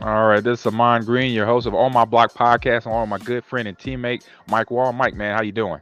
All right, this is Amon Green, your host of All My Block podcast, along with my good friend and teammate Mike Wall. Mike, man, how you doing?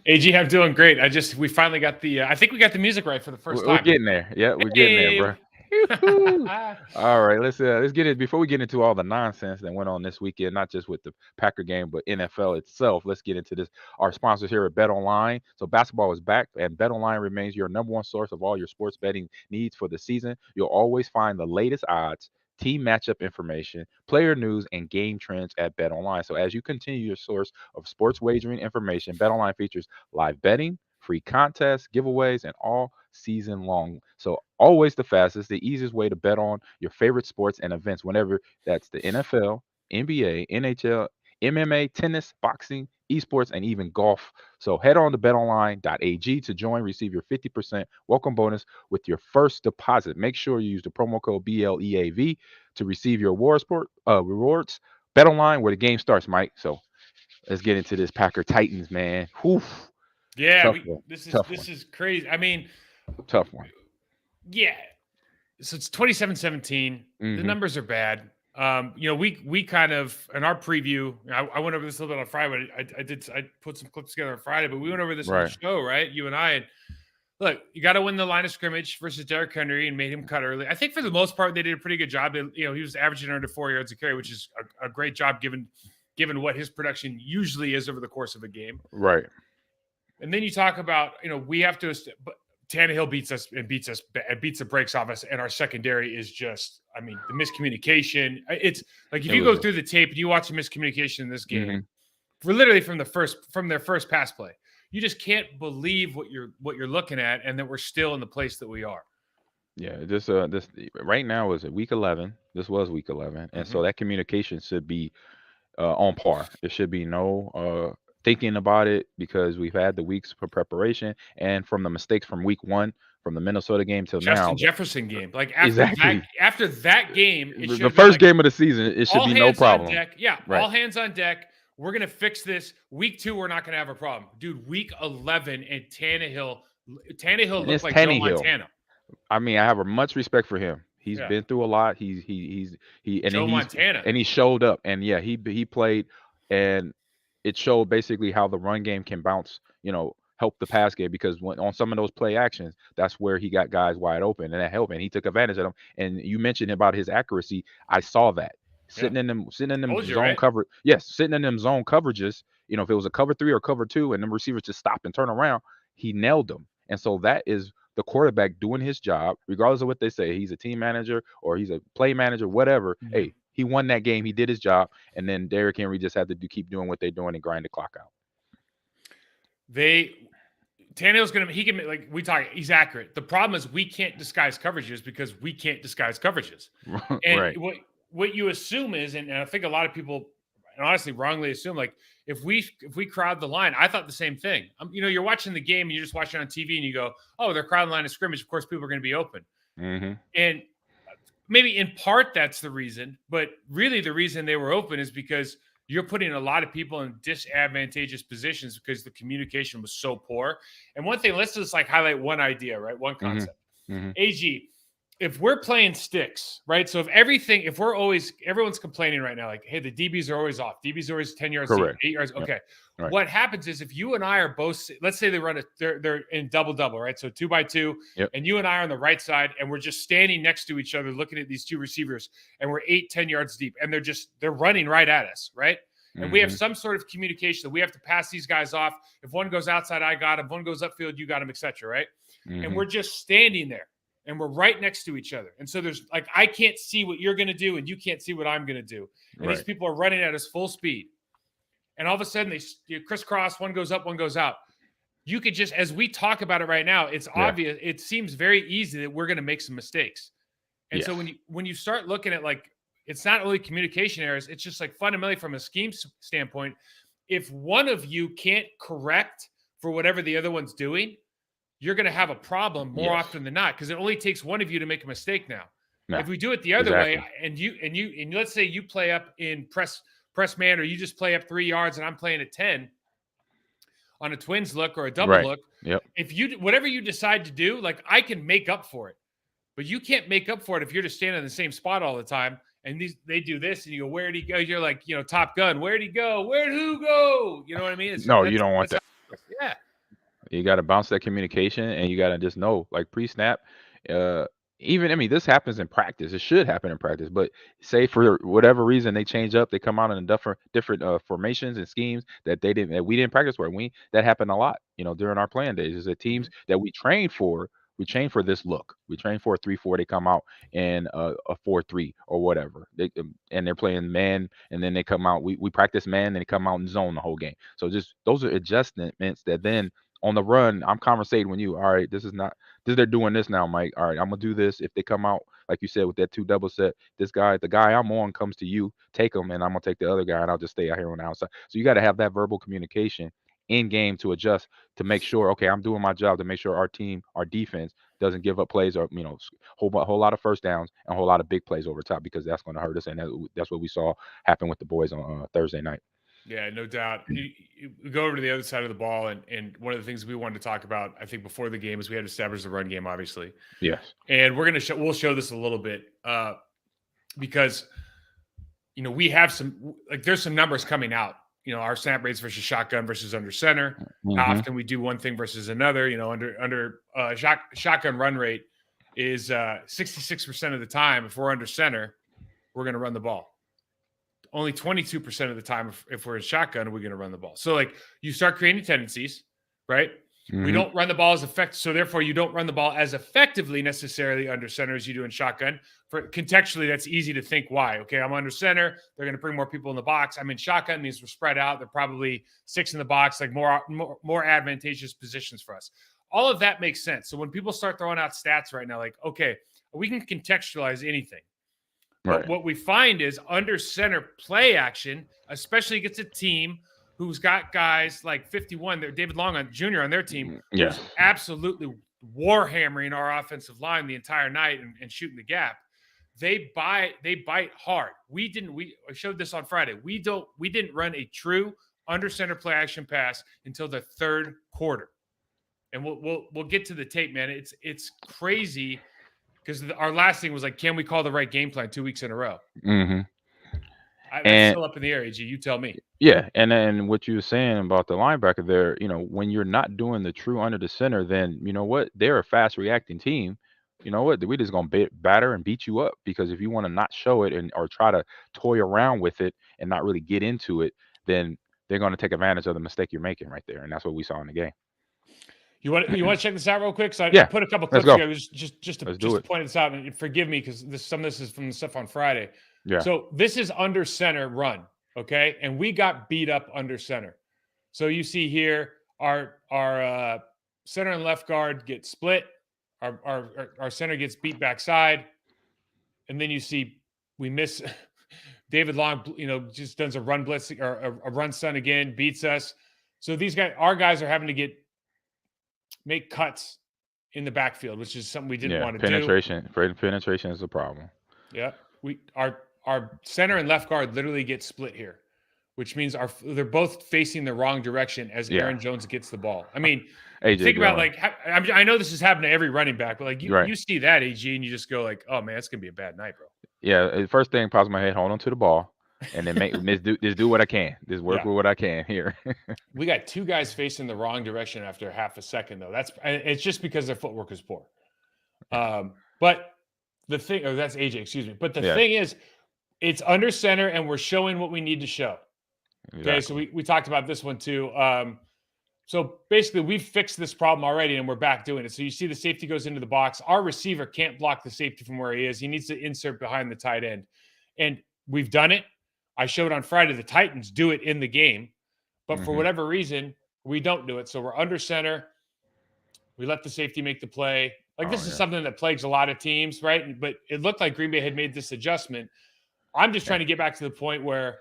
AG, I'm doing great. We finally got I think we got the music right for the first We're time. getting there. Yeah, we're getting there, Hey. bro. All right, let's get it before we get into all the nonsense that went on this weekend, not just with the Packer game, but NFL itself. Let's get into this. Our sponsors here at Bet Online. So basketball is back, and Bet Online remains your number one source of all your sports betting needs for the season. You'll always find the latest odds, team matchup information, player news, and game trends at Bet Online. So as you continue your source of sports wagering information, Bet Online features live betting, free contests, giveaways, and all season long. So always the fastest, the easiest way to bet on your favorite sports and events whenever that's the NFL, NBA, NHL, MMA, tennis, boxing, esports, and even golf. So head on to betonline.ag to join, receive your 50% welcome bonus with your first deposit. Make sure you use the promo code BLEAV to receive your rewards. BetOnline, where the game starts, Mike. So let's get into this Packer Titans, man. Whew. Yeah, Tough one. Tough this one. is crazy. I mean, Tough one. yeah. So it's 27-17. The Mhm. numbers are bad. We kind of in our preview. I went over this a little bit on Friday. But I put some clips together on Friday, but we went over this on the Right. show, right? You and I. And look, you got to win the line of scrimmage versus Derrick Henry and made him cut early. I think for the most part they did a pretty good job. He was averaging under 4 yards a carry, which is a great job given what his production usually is over the course of a game. Right. And then you talk about, we have to, but Tannehill beats the brakes off us, and our secondary is just, the miscommunication. It's like if you go through the tape and you watch the miscommunication in this game, for literally from their first pass play, you just can't believe what you're looking at, and that we're still in the place that we are. Yeah, this right now is week 11. This was week 11, and so that communication should be on par. There should be no thinking about it because we've had the weeks for preparation, and from the mistakes from week 1, from the Minnesota game till now. Justin Jefferson game, like Exactly. after that game, it the first game of the season, it should all be no hands problem. on deck. Yeah, Right. all hands on deck. We're going to fix this. Week 2, we're not going to have a problem. Dude, week 11, and Tannehill looked like Joe Montana. I have much respect for him. He's been through a lot. Montana. And he showed up. And yeah, he played, and it showed basically how the run game can bounce, help the pass game, because on some of those play actions, that's where he got guys wide open, and that helped, and he took advantage of them. And you mentioned about his accuracy. I saw that. Sitting in them zone cover. Yes, sitting in them zone coverages. If it was a cover 3 or cover 2, and them receivers just stop and turn around, he nailed them. And so that is the quarterback doing his job, regardless of what they say. He's a team manager or he's a play manager, whatever. Hey, he won that game. He did his job, and then Derrick Henry just had to keep doing what they're doing and grind the clock out. Tannehill's he's accurate. The problem is we can't disguise coverages because we can't disguise coverages. And right. What you assume is, and I think a lot of people, and honestly wrongly assume, like if we crowd the line, I thought the same thing. You're watching the game and you're just watching on TV and you go, oh, they're crowding the line of scrimmage. Of course, people are going to be open. And maybe in part that's the reason, but really the reason they were open is because you're putting a lot of people in disadvantageous positions because the communication was so poor. And one thing, let's just highlight one idea, right? One concept. AG, if we're playing sticks, right? So everyone's complaining right now, like, hey, the DBs are always off. DBs are always 10 yards, deep, 8 yards. Okay. Yep. Right. What happens is if you and I are both, let's say they're in double, right? So 2x2, and you and I are on the right side, and we're just standing next to each other, looking at these two receivers, and we're 8-10 yards deep, and they're running right at us, right? And we have some sort of communication that we have to pass these guys off. If one goes outside, I got him. If one goes upfield, you got him, etc. Right? And we're just standing there. And we're right next to each other. And so there's I can't see what you're going to do and you can't see what I'm going to do. And these people are running at us full speed. And all of a sudden they crisscross, one goes up, one goes out. You could just, as we talk about it right now, it's obvious. It seems very easy that we're going to make some mistakes. And so when you start looking at it's not only communication errors, it's just fundamentally from a scheme standpoint, if one of you can't correct for whatever the other one's doing, you're going to have a problem more often than not, because it only takes one of you to make a mistake now. No, if we do it the other way, and let's say you play up in press man, or you just play up 3 yards and I'm playing at 10 on a twins look or a double look. Yep. If whatever you decide to do, I can make up for it, but you can't make up for it if you're just standing in the same spot all the time And they do this, and you go, where'd he go? You're like, Top Gun, where'd he go? Where'd who go? You know what I mean? No, you don't want that. Yeah. You got to bounce that communication, and you got to just know, like pre-snap. This happens in practice. It should happen in practice, but say for whatever reason they change up, they come out in different formations and schemes that we didn't practice for. That happened a lot, during our playing days. Is that teams that we trained for this look. We train for a 3-4. They come out in a 4-3 or whatever. And they're playing man, and then they come out. We practice man, and they come out in zone the whole game. So just those are adjustments that then on the run, I'm conversating with you. All right, they're doing this now, Mike. All right, I'm gonna do this. If they come out, like you said, with that 2 double set, the guy I'm on comes to you, take him, and I'm gonna take the other guy, and I'll just stay out here on the outside. So you got to have that verbal communication in game to adjust, to make sure, okay, I'm doing my job to make sure our defense doesn't give up plays, or whole lot of first downs and a whole lot of big plays over top, because that's going to hurt us, and that's what we saw happen with the boys on Thursday night. Yeah, no doubt. You go over to the other side of the ball, and one of the things we wanted to talk about, I think, before the game is we had to establish the run game, obviously. Yes. And we'll show this a little bit because, we have there's some numbers coming out. Our snap rates versus shotgun versus under center. Mm-hmm. How often we do one thing versus another. Under shotgun run rate is 66% of the time. If we're under center, we're going to run the ball. Only 22% of the time, if we're in shotgun, we're going to run the ball. So, you start creating tendencies, right? Mm-hmm. We don't run the ball as effective. So, therefore, you don't run the ball as effectively necessarily under center as you do in shotgun. Contextually, that's easy to think why. Okay, I'm under center. They're going to bring more people in the box. I'm in shotgun, means we're spread out. They're probably 6 in the box, more advantageous positions for us. All of that makes sense. So, when people start throwing out stats right now, okay, we can contextualize anything. Right. But what we find is under center play action, especially against a team who's got guys like 51, David Long Jr. on their team, yes, who's absolutely warhammering our offensive line the entire night and shooting the gap. They bite hard. I showed this on Friday. We didn't run a true under center play action pass until the third quarter. And we'll get to the tape, man. It's crazy. Because our last thing was can we call the right game plan 2 weeks in a row? Mm-hmm. That's still up in the air, AG. You tell me. Yeah, and then what you were saying about the linebacker there, when you're not doing the true under the center, then you know what? They're a fast reacting team. You know what? We're just going to batter and beat you up, because if you want to not show it or try to toy around with it and not really get into it, then they're going to take advantage of the mistake you're making right there. And that's what we saw in the game. You want to check this out real quick? So I put a couple clips together just to point this out, and forgive me because some of this is from the stuff on Friday. Yeah. So this is under center run, okay? And we got beat up under center. So you see here our center and left guard get split. Our center gets beat backside, and then you see we miss David Long. Just does a run blitz or a run stun again, beats us. So our guys are having to make cuts in the backfield, which is something we didn't want to do. Penetration is a problem. Yeah. Our center and left guard literally get split here, which means they're both facing the wrong direction as Aaron Jones gets the ball. I mean, AJ, think about I know this is happening to every running back, but you see that, AG, and you just go oh man, it's gonna be a bad night, bro. Yeah, the first thing pops in my head, hold on to the ball. And then just do what I can. Just work with what I can here. We got 2 guys facing the wrong direction after half a second, though. It's just because their footwork is poor. But the thing, that's AJ, excuse me. But the thing is, it's under center, and we're showing what we need to show. Exactly. Okay, so we talked about this one too. So basically, we've fixed this problem already, and we're back doing it. So you see the safety goes into the box. Our receiver can't block the safety from where he is. He needs to insert behind the tight end. And we've done it. I showed on Friday the Titans do it in the game, but for whatever reason, we don't do it. So we're under center. We let the safety make the play. This is something that plagues a lot of teams, right? But it looked like Green Bay had made this adjustment. I'm just trying to get back to the point where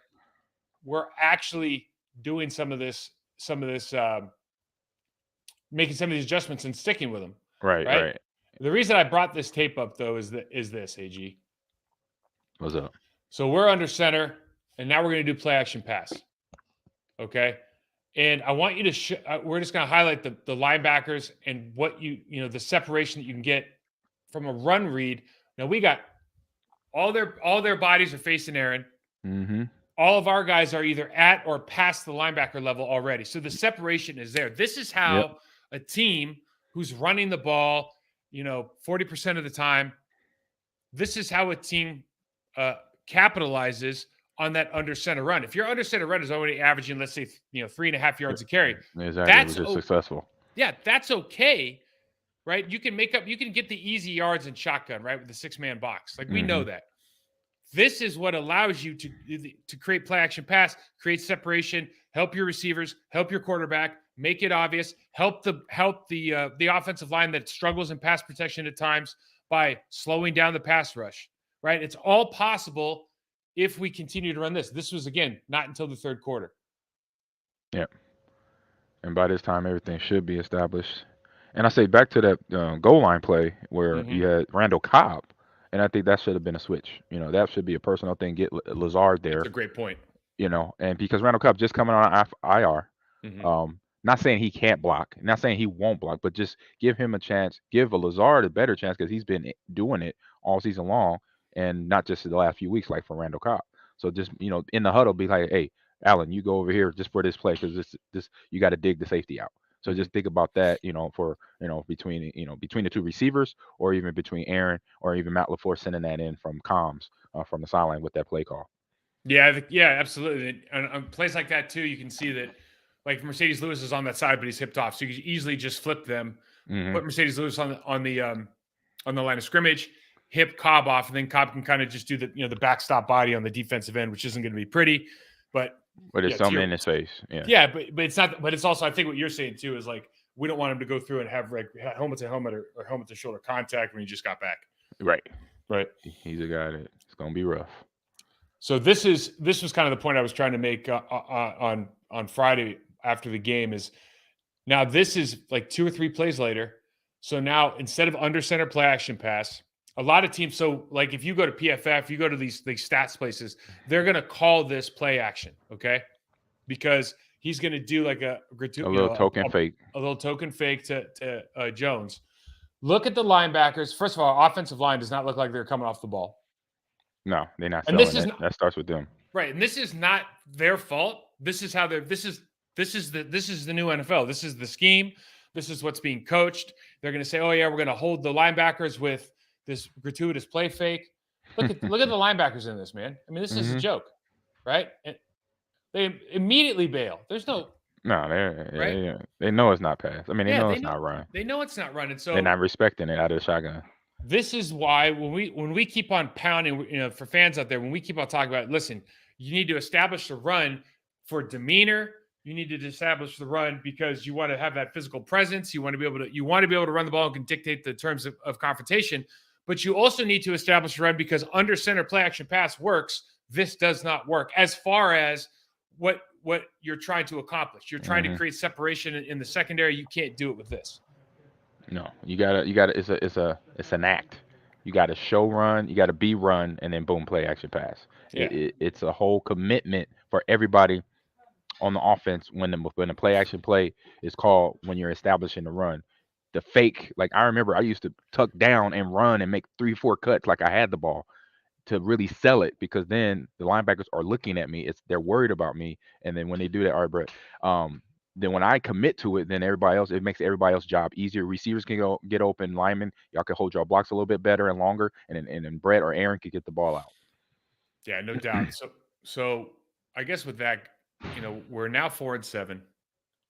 we're actually doing some of this, making some of these adjustments and sticking with them. Right. The reason I brought this tape up, though, is this, AG. What's up? So we're under center. And now we're going to do play action pass. Okay. And I want you to, we're just going to highlight the linebackers and what the separation that you can get from a run read. Now we got All their bodies are facing Aaron. Mm-hmm. All of our guys are either at or past the linebacker level already. So the separation is there. This is how a team who's running the ball, 40% of the time, this is how a team capitalizes on that under center run. If your under center run is already averaging, let's say, 3.5 yards a carry, that's successful. Yeah, that's okay, right? You can get the easy yards in shotgun, right, with the 6-man box. Like we know that. This is what allows you to create play action pass, create separation, help your receivers, help your quarterback, make it obvious, help the offensive line that struggles in pass protection at times by slowing down the pass rush, right? It's all possible if we continue to run this. This was, again, not until the third quarter. Yeah. And by this time, everything should be established. And I say back to that goal line play where you had Randall Cobb. And I think that should have been a switch. That should be a personal thing. Get Lazard there. That's a great point. And because Randall Cobb just coming on IR, not saying he can't block, not saying he won't block, but just give him a chance. Give a Lazard a better chance because he's been doing it all season long, and not just the last few weeks like for Randall Cobb. So just in the huddle, be like, hey, Allen, you go over here just for this play because this you got to dig the safety out. So just think about that, for between the two receivers, or even between Aaron or even Matt LaFleur sending that in from comms from the sideline with that play call. Yeah, absolutely. And on plays like that too, you can see that, like Mercedes Lewis is on that side, but he's hipped off, so you can easily just flip them, put Mercedes Lewis on the line of scrimmage, hip Cobb off, and then Cobb can kind of just do the backstop body on the defensive end, which isn't going to be pretty, but it's something in his face. Yeah, but it's not. But it's also, I think what you're saying too is like we don't want him to go through and have like helmet to helmet or helmet to shoulder contact when he just got back. Right. He's a guy that it's going to be rough. So this was kind of the point I was trying to make on Friday after the game is now this is like 2 or 3 plays later. So now instead of under center play action pass, a lot of teams. So like if you go to PFF, you go to these stats places, they're going to call this play action, okay? Because he's going to do like a little token fake to Jones. Look at the linebackers. First of all, our offensive line does not look like they're coming off the ball. No, they're not. And that starts with them, right? And this is not their fault. This is how they're. This is the new NFL. This is the scheme. This is what's being coached. They're going to say, "Oh yeah, we're going to hold the linebackers with this gratuitous play fake." Look at the linebackers in this, man. I mean, this is a joke, right? And they immediately bail. There's no. No, they know it's not pass. I mean, they know it's not run. They know it's not run, and so they're not respecting it out of the shotgun. This is why when we keep on pounding, for fans out there, when we keep on talking about, listen, you need to establish the run for demeanor. You need to establish the run because you want to have that physical presence. You want to be able to run the ball and can dictate the terms of confrontation. But you also need to establish a run because under center play action pass works. This does not work as far as what you're trying to accomplish. You're trying to create separation in the secondary. You can't do it with this. No, you gotta. It's an act. You got to show run, you got to be run, and then boom, play action pass. Yeah. It's a whole commitment for everybody on the offense when the play action play is called when you're establishing the run. The fake, like I remember, I used to tuck down and run and make 3-4 cuts like I had the ball to really sell it because then the linebackers are looking at me. They're worried about me, and then when they do that, all right, Brett. Then when I commit to it, then it makes everybody else's job easier. Receivers can go get open, linemen, y'all can hold your blocks a little bit better and longer, and then Brett or Aaron can get the ball out. Yeah, no doubt. So I guess with that, we're now 4-7.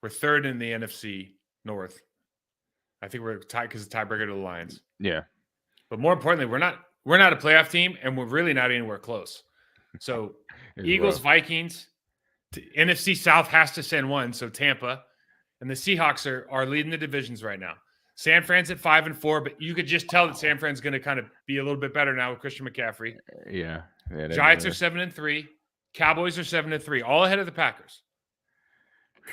We're third in the NFC North. I think we're tied because of tiebreaker to the Lions. Yeah. But more importantly, we're not a playoff team, and we're really not anywhere close. So Eagles, rough. Vikings. NFC South has to send one, so Tampa, and the Seahawks are leading the divisions right now. San Fran's at 5-4, but you could just tell that San Fran's going to kind of be a little bit better now with Christian McCaffrey. Yeah. Giants are 7-3, Cowboys are 7-3, all ahead of the Packers.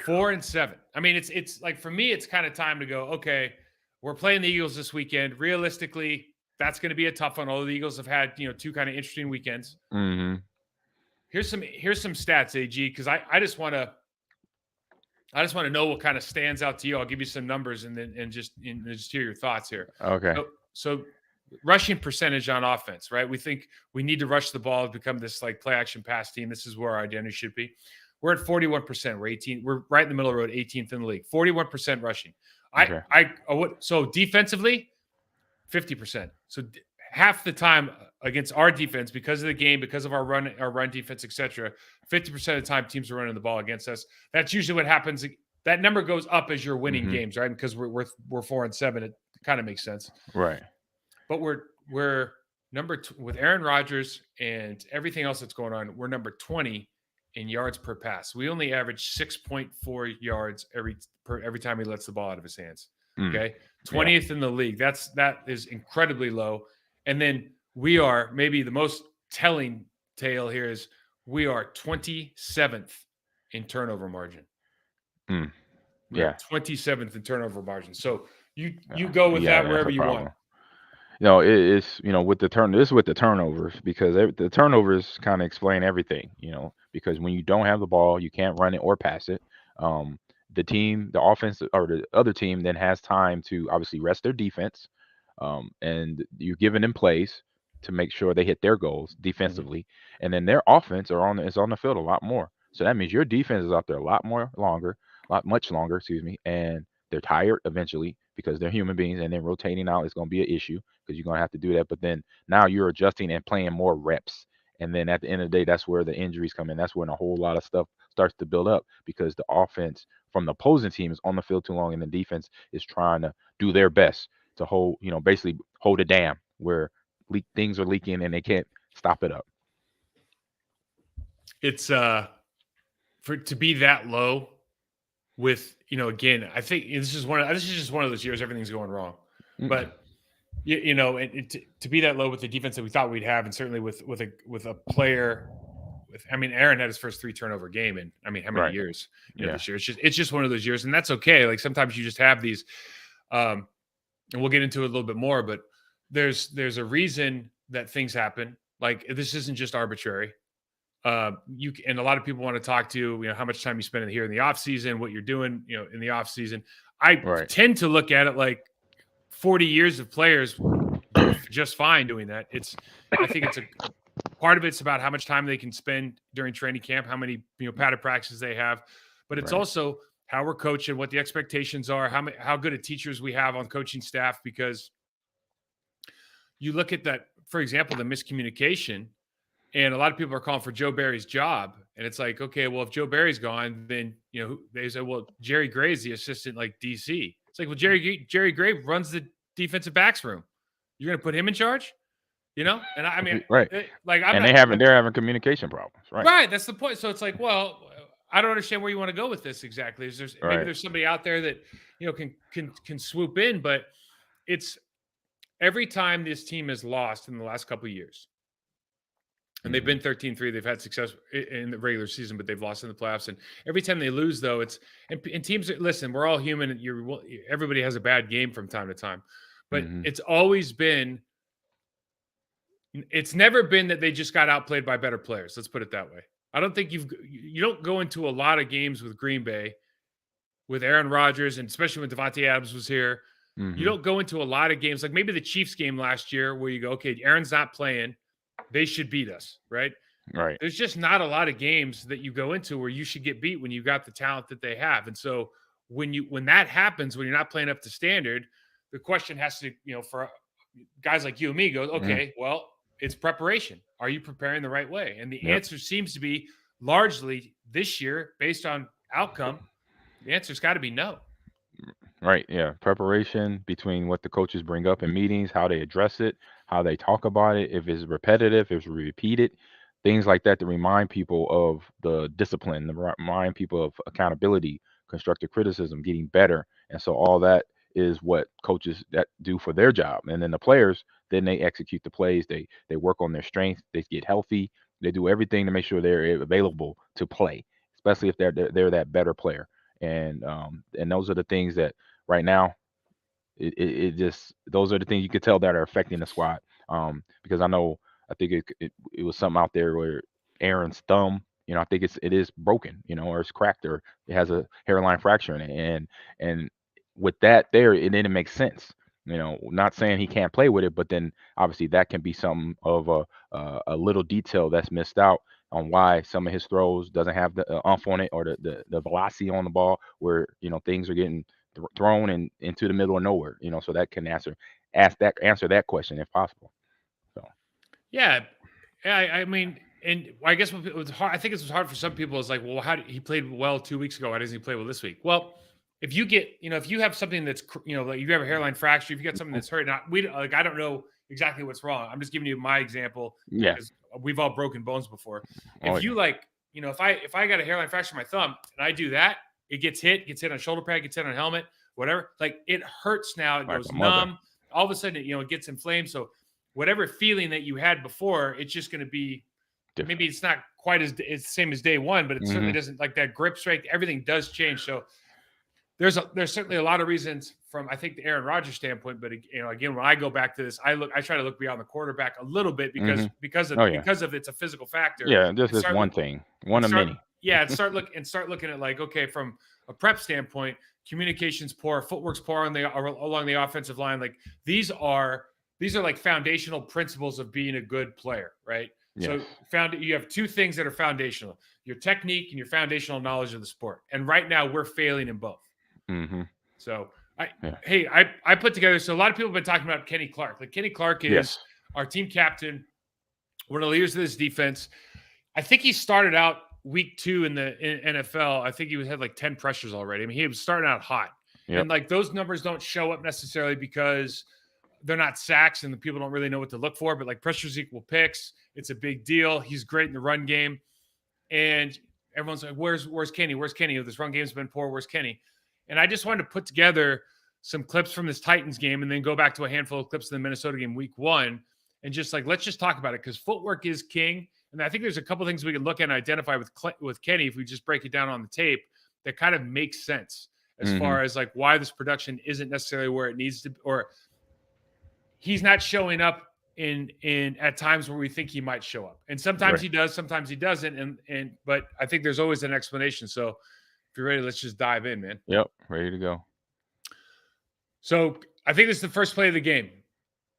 4-7. I mean, it's like for me, it's kind of time to go. Okay, we're playing the Eagles this weekend. Realistically, that's going to be a tough one. Although the Eagles have had 2 kind of interesting weekends. Mm-hmm. Here's some stats, AG, because I just want to know what kind of stands out to you. I'll give you some numbers and just hear your thoughts here. Okay. So rushing percentage on offense, right? We think we need to rush the ball to become this like play action pass team. This is where our identity should be. We're at 41%. We're 18. We're right in the middle of the road, 18th in the league. 41% rushing. So defensively, 50%. So half the time against our defense, because of the game, because of our run defense, etc., 50% of the time teams are running the ball against us. That's usually what happens. That number goes up as you're winning games, right? Because we're 4-7. It kind of makes sense, right? But we're number with Aaron Rodgers and everything else that's going on. We're number 20 in yards per pass. We only average 6.4 yards every time he lets the ball out of his hands. Okay, 20th in the league. That is incredibly low. And then we are, maybe the most telling tale here is we are 27th in turnover margin. Yeah, 27th in turnover margin. So you go with that wherever you want. It's with the turnovers, because the turnovers kind of explain everything. Because when you don't have the ball, you can't run it or pass it. The offense or the other team then has time to obviously rest their defense, and you're giving them plays to make sure they hit their goals defensively, and then their offense is on the field a lot more. So that means your defense is out there much longer, and they're tired eventually because they're human beings, and then rotating out is going to be an issue because you're going to have to do that. But then now you're adjusting and playing more reps. And then at the end of the day, that's where the injuries come in. That's when a whole lot of stuff starts to build up, because the offense from the opposing team is on the field too long, and the defense is trying to do their best to hold, basically hold a dam where things are leaking and they can't stop it up. It's to be that low with, again, I think this is just one of those years everything's going wrong. But to be that low with the defense that we thought we'd have, and certainly with a player Aaron had his first 3 turnover game in how many years this year. It's just one of those years, and that's okay. Like sometimes you just have these, and we'll get into it a little bit more, but there's a reason that things happen. Like this isn't just arbitrary. And a lot of people want to talk to how much time you spend here in the off season, what you're doing in the off season. I tend to look at it like 40 years of players just fine doing that. I think it's a part of it's about how much time they can spend during training camp, how many padded practices they have, but it's also how we're coaching, what the expectations are, how good of teachers we have on coaching staff. Because you look at that, for example, the miscommunication, and a lot of people are calling for Joe Barry's job, and it's like, okay, well, if Joe Barry's gone, then they say, well, Jerry Gray's the assistant, like DC. It's like, well, Jerry Gray runs the defensive backs room. You're going to put him in charge? And right. They're having communication problems, right? Right. That's the point. So it's like, well, I don't understand where you want to go with this exactly. Maybe there's somebody out there that can swoop in, but it's every time this team has lost in the last couple of years, and they've been 13-3. They've had success in the regular season, but they've lost in the playoffs. And every time they lose, though, and teams. Listen, we're all human. And everybody has a bad game from time to time, but it's always been. It's never been that they just got outplayed by better players. Let's put it that way. I don't think you don't go into a lot of games with Green Bay, with Aaron Rodgers, and especially when Davante Adams was here. You don't go into a lot of games like maybe the Chiefs game last year where you go, okay, Aaron's not playing. They should beat us, right? Right. There's just not a lot of games that you go into where you should get beat when you've got the talent that they have. And so when that happens, when you're not playing up to standard, the question has to, for guys like you and me goes, okay, well, it's preparation. Are you preparing the right way? And the answer seems to be largely this year, based on outcome, the answer's got to be no. Right. Yeah. Preparation between what the coaches bring up in meetings, how they address it, how they talk about it, if it's repetitive, if it's repeated, things like that, to remind people of the discipline, to remind people of accountability, constructive criticism, getting better. And so all that is what coaches that do for their job. And then the players, then they execute the plays. They work on their strengths. They get healthy. They do everything to make sure they're available to play, especially if they're that better player. And those are the things that right now, it just, those are the things you could tell that are affecting the squad. Because I think it was something out there where Aaron's thumb, I think it is broken, or it's cracked, or it has a hairline fracture in it. And with that there, it didn't make sense. Not saying he can't play with it, but then obviously that can be some of a little detail that's missed out on why some of his throws doesn't have the umph on it, or the velocity on the ball, where things are getting thrown into the middle of nowhere. So that can answer that question if possible. So yeah, I mean, and I guess what it was hard. I think it was hard for some people. Is like, well, how did he played well 2 weeks ago? Why doesn't he play well this week? Well, if you get, if you have something that's, like you have a hairline fracture, if you got something that's hurt, I don't know exactly what's wrong. I'm just giving you my example. Yeah, because we've all broken bones before. Oh, If you if I got a hairline fracture in my thumb and I do that, it gets hit on shoulder pad, gets hit on helmet, whatever. Like, it hurts now. It Like goes a mother. numb. All of a sudden, it gets inflamed. So whatever feeling that you had before, it's just going to be, different. maybe it's not quite it's the same as day one, but it certainly Mhm. doesn't, like, that grip strength, everything does change. So there's certainly a lot of reasons from, I think, the Aaron Rodgers standpoint. But again, when I go back to this, I try to look beyond the quarterback a little bit because Mhm. because of Oh, yeah. because of it's a physical factor. Yeah, just And this start one look- thing, one of start- many. Yeah, and start looking at, like, okay, from a prep standpoint, communication's poor, footwork's poor along the offensive line. Like, these are like foundational principles of being a good player, right? Yes. So you have two things that are foundational: your technique and your foundational knowledge of the sport. And right now we're failing in both. Mhm. So Yeah. I put together. So a lot of people have been talking about Kenny Clark. Like, Kenny Clark is Yes. our team captain, one of the leaders of this defense. I think he started out week 2 in the NFL. I think he had like 10 pressures already. I mean, he was starting out hot. Yep. And like, those numbers don't show up necessarily because they're not sacks and the people don't really know what to look for, but like, pressures equal picks. It's a big deal. He's great in the run game. And everyone's like, where's Kenny? Where's Kenny? This run game's been poor. Where's Kenny? And I just wanted to put together some clips from this Titans game and then go back to a handful of clips in the Minnesota game week 1 and just like, let's just talk about it, because footwork is king. And I think there's a couple things we can look at and identify with Kenny, if we just break it down on the tape, that kind of makes sense as far as like why this production isn't necessarily where it needs to be, or he's not showing up in at times where we think he might show up. And sometimes he does, sometimes he doesn't. But I think there's always an explanation. So if you're ready, let's just dive in, man. Yep, ready to go. So I think this is the first play of the game.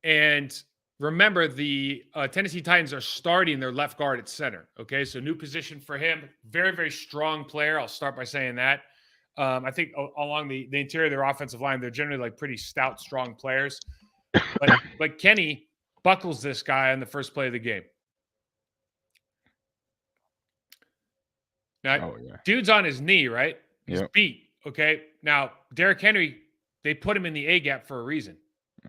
And remember, the Tennessee Titans are starting their left guard at center. Okay, so new position for him. Very, very strong player. I'll start by saying that. I think along the interior of their offensive line, they're generally like pretty stout, strong players. But Kenny buckles this guy on the first play of the game. Now, dude's on his knee, right? He's beat. Okay. Now, Derrick Henry, they put him in the A gap for a reason,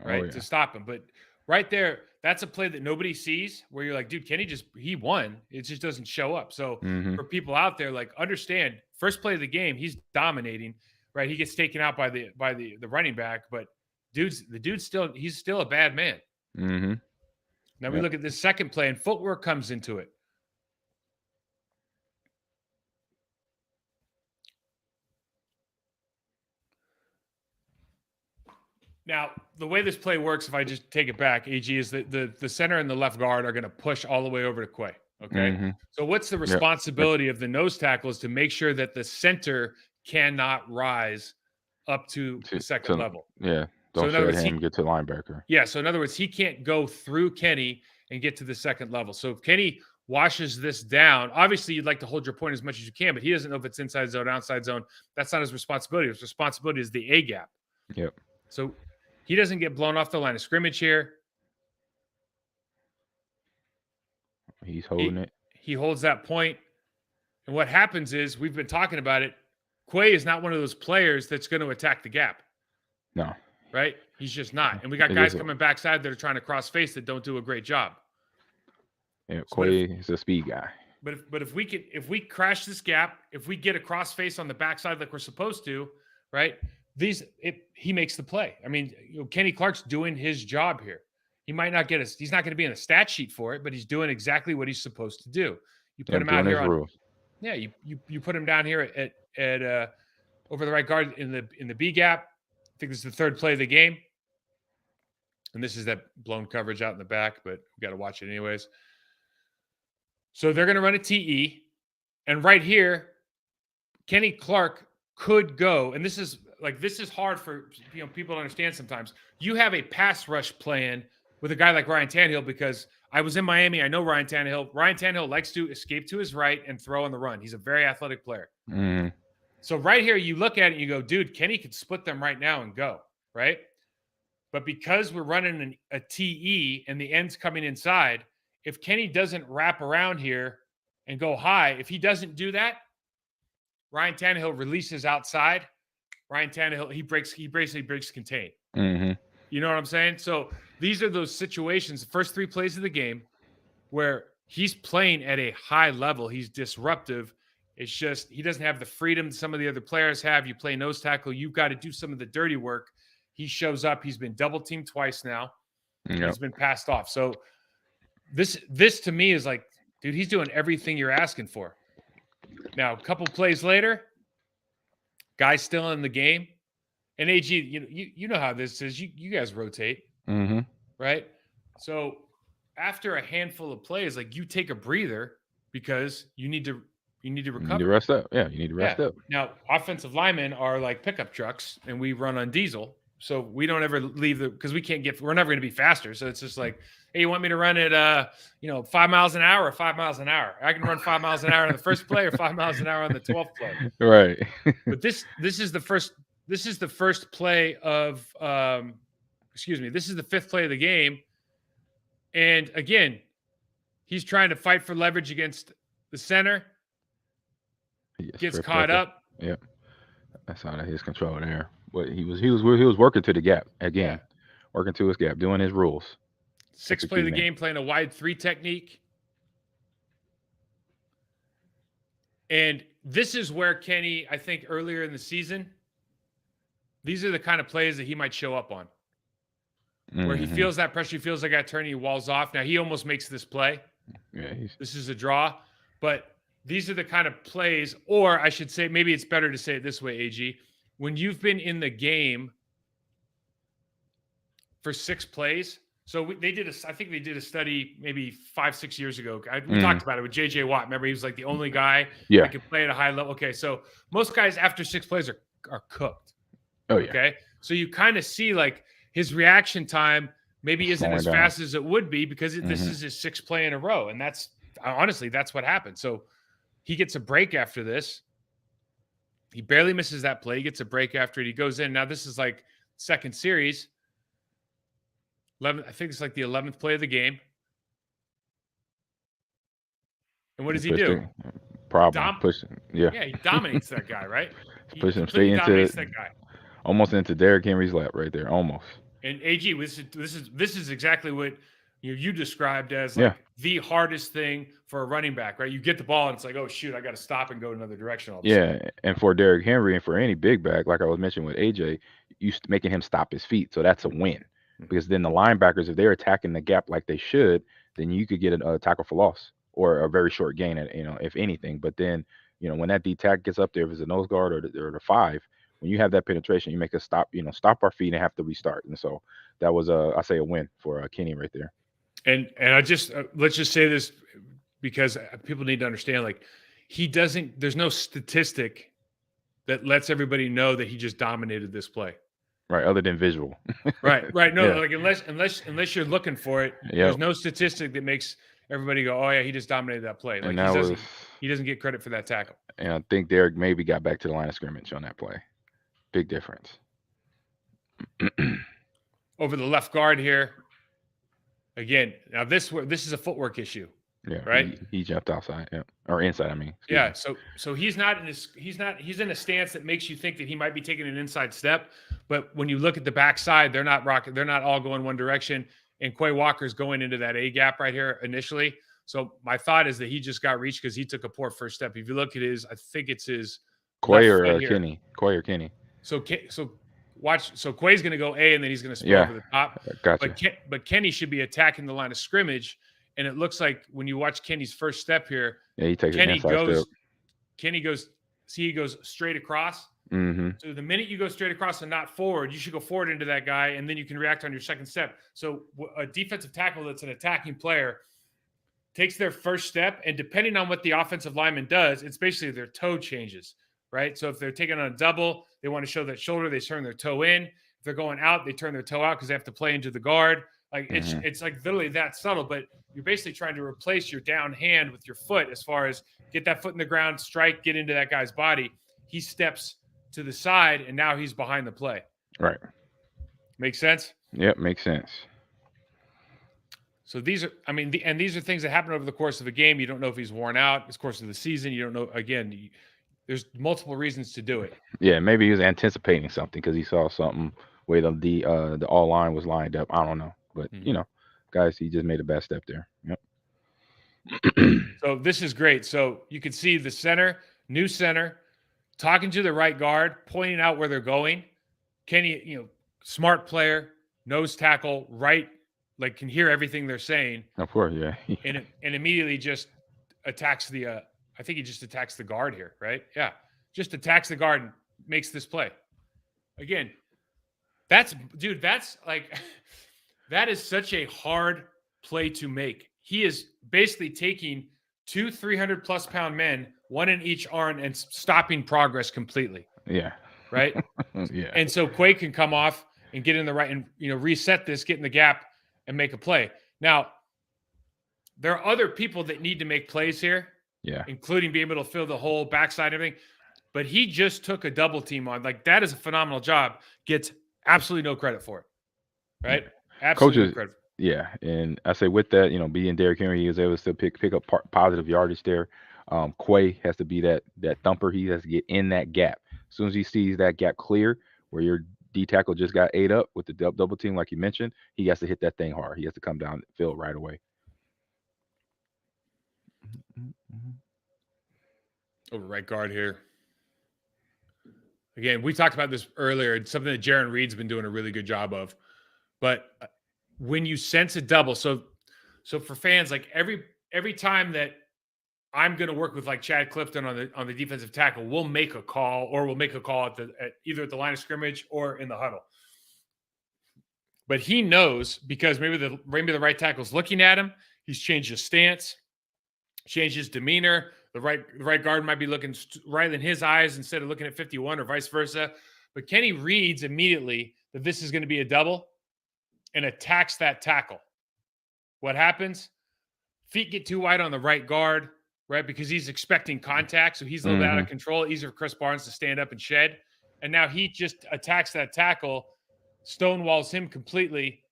right? To stop him. But right there, that's a play that nobody sees, where you're like, dude, Kenny he won. It just doesn't show up. So for people out there, like, understand, first play of the game, he's dominating, right? He gets taken out by the running back, but he's still a bad man. Mm-hmm. Now we look at this second play, and footwork comes into it. Now, the way this play works, if I just take it back, AG, is that the center and the left guard are going to push all the way over to Quay. Okay. So what's the responsibility of the nose tackle is to make sure that the center cannot rise up to the second level. Yeah. Don't let him get to linebacker. Yeah. So in other words, he can't go through Kenny and get to the second level. So if Kenny washes this down, obviously you'd like to hold your point as much as you can, but he doesn't know if it's inside zone, outside zone. That's not his responsibility. His responsibility is the A gap. Yep. So he doesn't get blown off the line of scrimmage here. He's holding it. He holds that point. And what happens is, we've been talking about it, Quay is not one of those players that's going to attack the gap. No. Right? He's just not. And we got guys coming backside that are trying to cross face that don't do a great job. Yeah, Quay is a speed guy. But if we crash this gap, if we get a cross face on the backside like we're supposed to, right? He makes the play. I mean, Kenny Clark's doing his job here. He might not he's not going to be in a stat sheet for it, but he's doing exactly what he's supposed to do. You put him out here you put him down here at over the right guard in the B gap. I think this is the third play of the game. And this is that blown coverage out in the back, but we got to watch it anyways. So they're going to run a TE. And right here, Kenny Clark could go. And this is like this is hard for people to understand sometimes. You have a pass rush plan with a guy like Ryan Tannehill because I was in Miami. I know Ryan Tannehill. Ryan Tannehill likes to escape to his right and throw on the run. He's a very athletic player. Mm-hmm. So right here, you look at it and you go, dude, Kenny could split them right now and go, right? But because we're running a TE and the end's coming inside, if Kenny doesn't wrap around here and go high, if he doesn't do that, Ryan Tannehill releases outside. Ryan Tannehill, he basically breaks contain. Mm-hmm. You know what I'm saying? So these are those situations, the first 3 plays of the game, where he's playing at a high level. He's disruptive. It's just he doesn't have the freedom some of the other players have. You play nose tackle, you've got to do some of the dirty work. He shows up. He's been double teamed twice now. Yep. He's been passed off. So this to me is like, dude, he's doing everything you're asking for. Now, a couple plays later, guy's still in the game. And AG, you know how this is. You guys rotate, right? So after a handful of plays, like you take a breather because you need to recover. You need to rest up. Yeah, you need to rest up. Now, offensive linemen are like pickup trucks, and we run on diesel. So we don't ever leave because we're never going to be faster. So it's just like, hey, you want me to run at 5 miles an hour or 5 miles an hour? I can run 5 miles an hour on the first play or 5 miles an hour on the 12th play. Right. But this is the first play of this is the 5th play of the game. And again, he's trying to fight for leverage against the center. Gets caught up. Yep. That's out of his control there. But he was working to the gap again, working to his gap, doing his rules. 6th play of the game, playing a wide 3 technique. And this is where Kenny, I think earlier in the season, these are the kind of plays that he might show up on. Where he feels that pressure, he feels like that turn, he walls off. Now, he almost makes this play. Yeah, this is a draw. But these are the kind of plays, or I should say, maybe it's better to say it this way, AG. When you've been in the game for 6 plays, so I think they did a study maybe 5-6 years ago. We talked about it with JJ Watt. Remember, he was like the only guy that could play at a high level. Okay, so most guys after 6 plays are cooked. Oh yeah. Okay, so you kind of see like his reaction time maybe isn't as fast as it would be because this is his 6th play in a row, and that's honestly that's what happened. So he gets a break after this. He barely misses that play. He gets a break after it. He goes in. Now, this is like second series. I think it's like the 11th play of the game. And what does he do? Pushing. Yeah. Yeah, he dominates that guy, right? He pushes him straight into that guy. Almost into Derrick Henry's lap right there. Almost. And AG, this is exactly what you described as like the hardest thing for a running back, right? You get the ball and it's like, oh shoot, I got to stop and go another direction. And for Derrick Henry and for any big back, like I was mentioning with AJ, you making him stop his feet, so that's a win. Because then the linebackers, if they're attacking the gap like they should, then you could get a tackle for loss or a very short gain, if anything. But then when that D tack gets up there, if it's a nose guard or the 5, when you have that penetration, you make us stop our feet and have to restart. And so that was I say a win for Kenny right there. And I just let's just say this because people need to understand, like there's no statistic that lets everybody know that he just dominated this play. Right, other than visual. right. No, like unless you're looking for it, there's no statistic that makes everybody go, oh yeah, he just dominated that play. Like he doesn't get credit for that tackle. And I think Derrick maybe got back to the line of scrimmage on that play. Big difference. Over the left guard here. Again, now this is a footwork issue. Yeah, right. He jumped outside, or inside. I mean, yeah. So he's in a stance that makes you think that he might be taking an inside step, but when you look at the backside, they're not all going one direction, and Quay Walker's going into that A gap right here initially. So my thought is that he just got reached because he took a poor first step. If you look at I think it's his Quay or Kenny. Quay or Kenny. So watch. So Quay's going to go A, and then he's going to spin over the top. Gotcha. But Kenny should be attacking the line of scrimmage. And it looks like when you watch Kenny's first step here, he takes an inside step. Kenny goes straight across. Mm-hmm. So the minute you go straight across and not forward, you should go forward into that guy, and then you can react on your second step. So a defensive tackle that's an attacking player takes their first step, and depending on what the offensive lineman does, it's basically their toe changes, right? So if they're taking on a double, they want to show that shoulder, they turn their toe in. If they're going out, they turn their toe out because they have to play into the guard. Like it's like literally that subtle, but you're basically trying to replace your down hand with your foot as far as get that foot in the ground, strike, get into that guy's body. He steps to the side, and now he's behind the play. Right. Makes sense? Yep, makes sense. So these are, I mean, these are things that happen over the course of a game. You don't know if he's worn out. It's course of the season. You don't know. Again, there's multiple reasons to do it. Yeah, maybe he was anticipating something because he saw something where the all line was lined up. I don't know, but guys, he just made a bad step there. Yep. So this is great. So you can see the center, new center, talking to the right guard, pointing out where they're going. Kenny, smart player, nose tackle, right, like can hear everything they're saying. Of course, yeah. and immediately just attacks the I think he just attacks the guard here, right? Yeah. Just attacks the guard and makes this play. Again, that's like that is such a hard play to make. He is basically taking 2 300+ pound men, one in each arm, and stopping progress completely. Yeah. Right? Yeah. And so Quay can come off and get in the right and reset this, get in the gap and make a play. Now, there are other people that need to make plays here. Yeah. Including being able to fill the whole backside and everything. But he just took a double team on. Like, that is a phenomenal job. Gets absolutely no credit for it. Right? Yeah. Absolutely Coaches, no credit. Yeah. And I say with that, being Derrick Henry, he was able to pick up positive yardage there. Quay has to be that thumper. He has to get in that gap. As soon as he sees that gap clear, where your D tackle just got ate up with the double team, like you mentioned, he has to hit that thing hard. He has to come down the field right away. Over right guard here. Again, we talked about this earlier. It's something that Jaron Reed's been doing a really good job of. But when you sense a double, so for fans, like every time that I'm going to work with like Chad Clifton on the defensive tackle, we'll make a call, or we'll make a call at either at the line of scrimmage or in the huddle. But he knows, because maybe the right tackle's looking at him. He's changed his stance, changed his demeanor. The right guard might be looking right in his eyes instead of looking at 51, or vice versa. But Kenny reads immediately that this is going to be a double and attacks that tackle. What happens? Feet get too wide on the right guard, right? Because he's expecting contact. So he's a little bit out of control. Easier for Chris Barnes to stand up and shed. And now he just attacks that tackle, stonewalls him completely.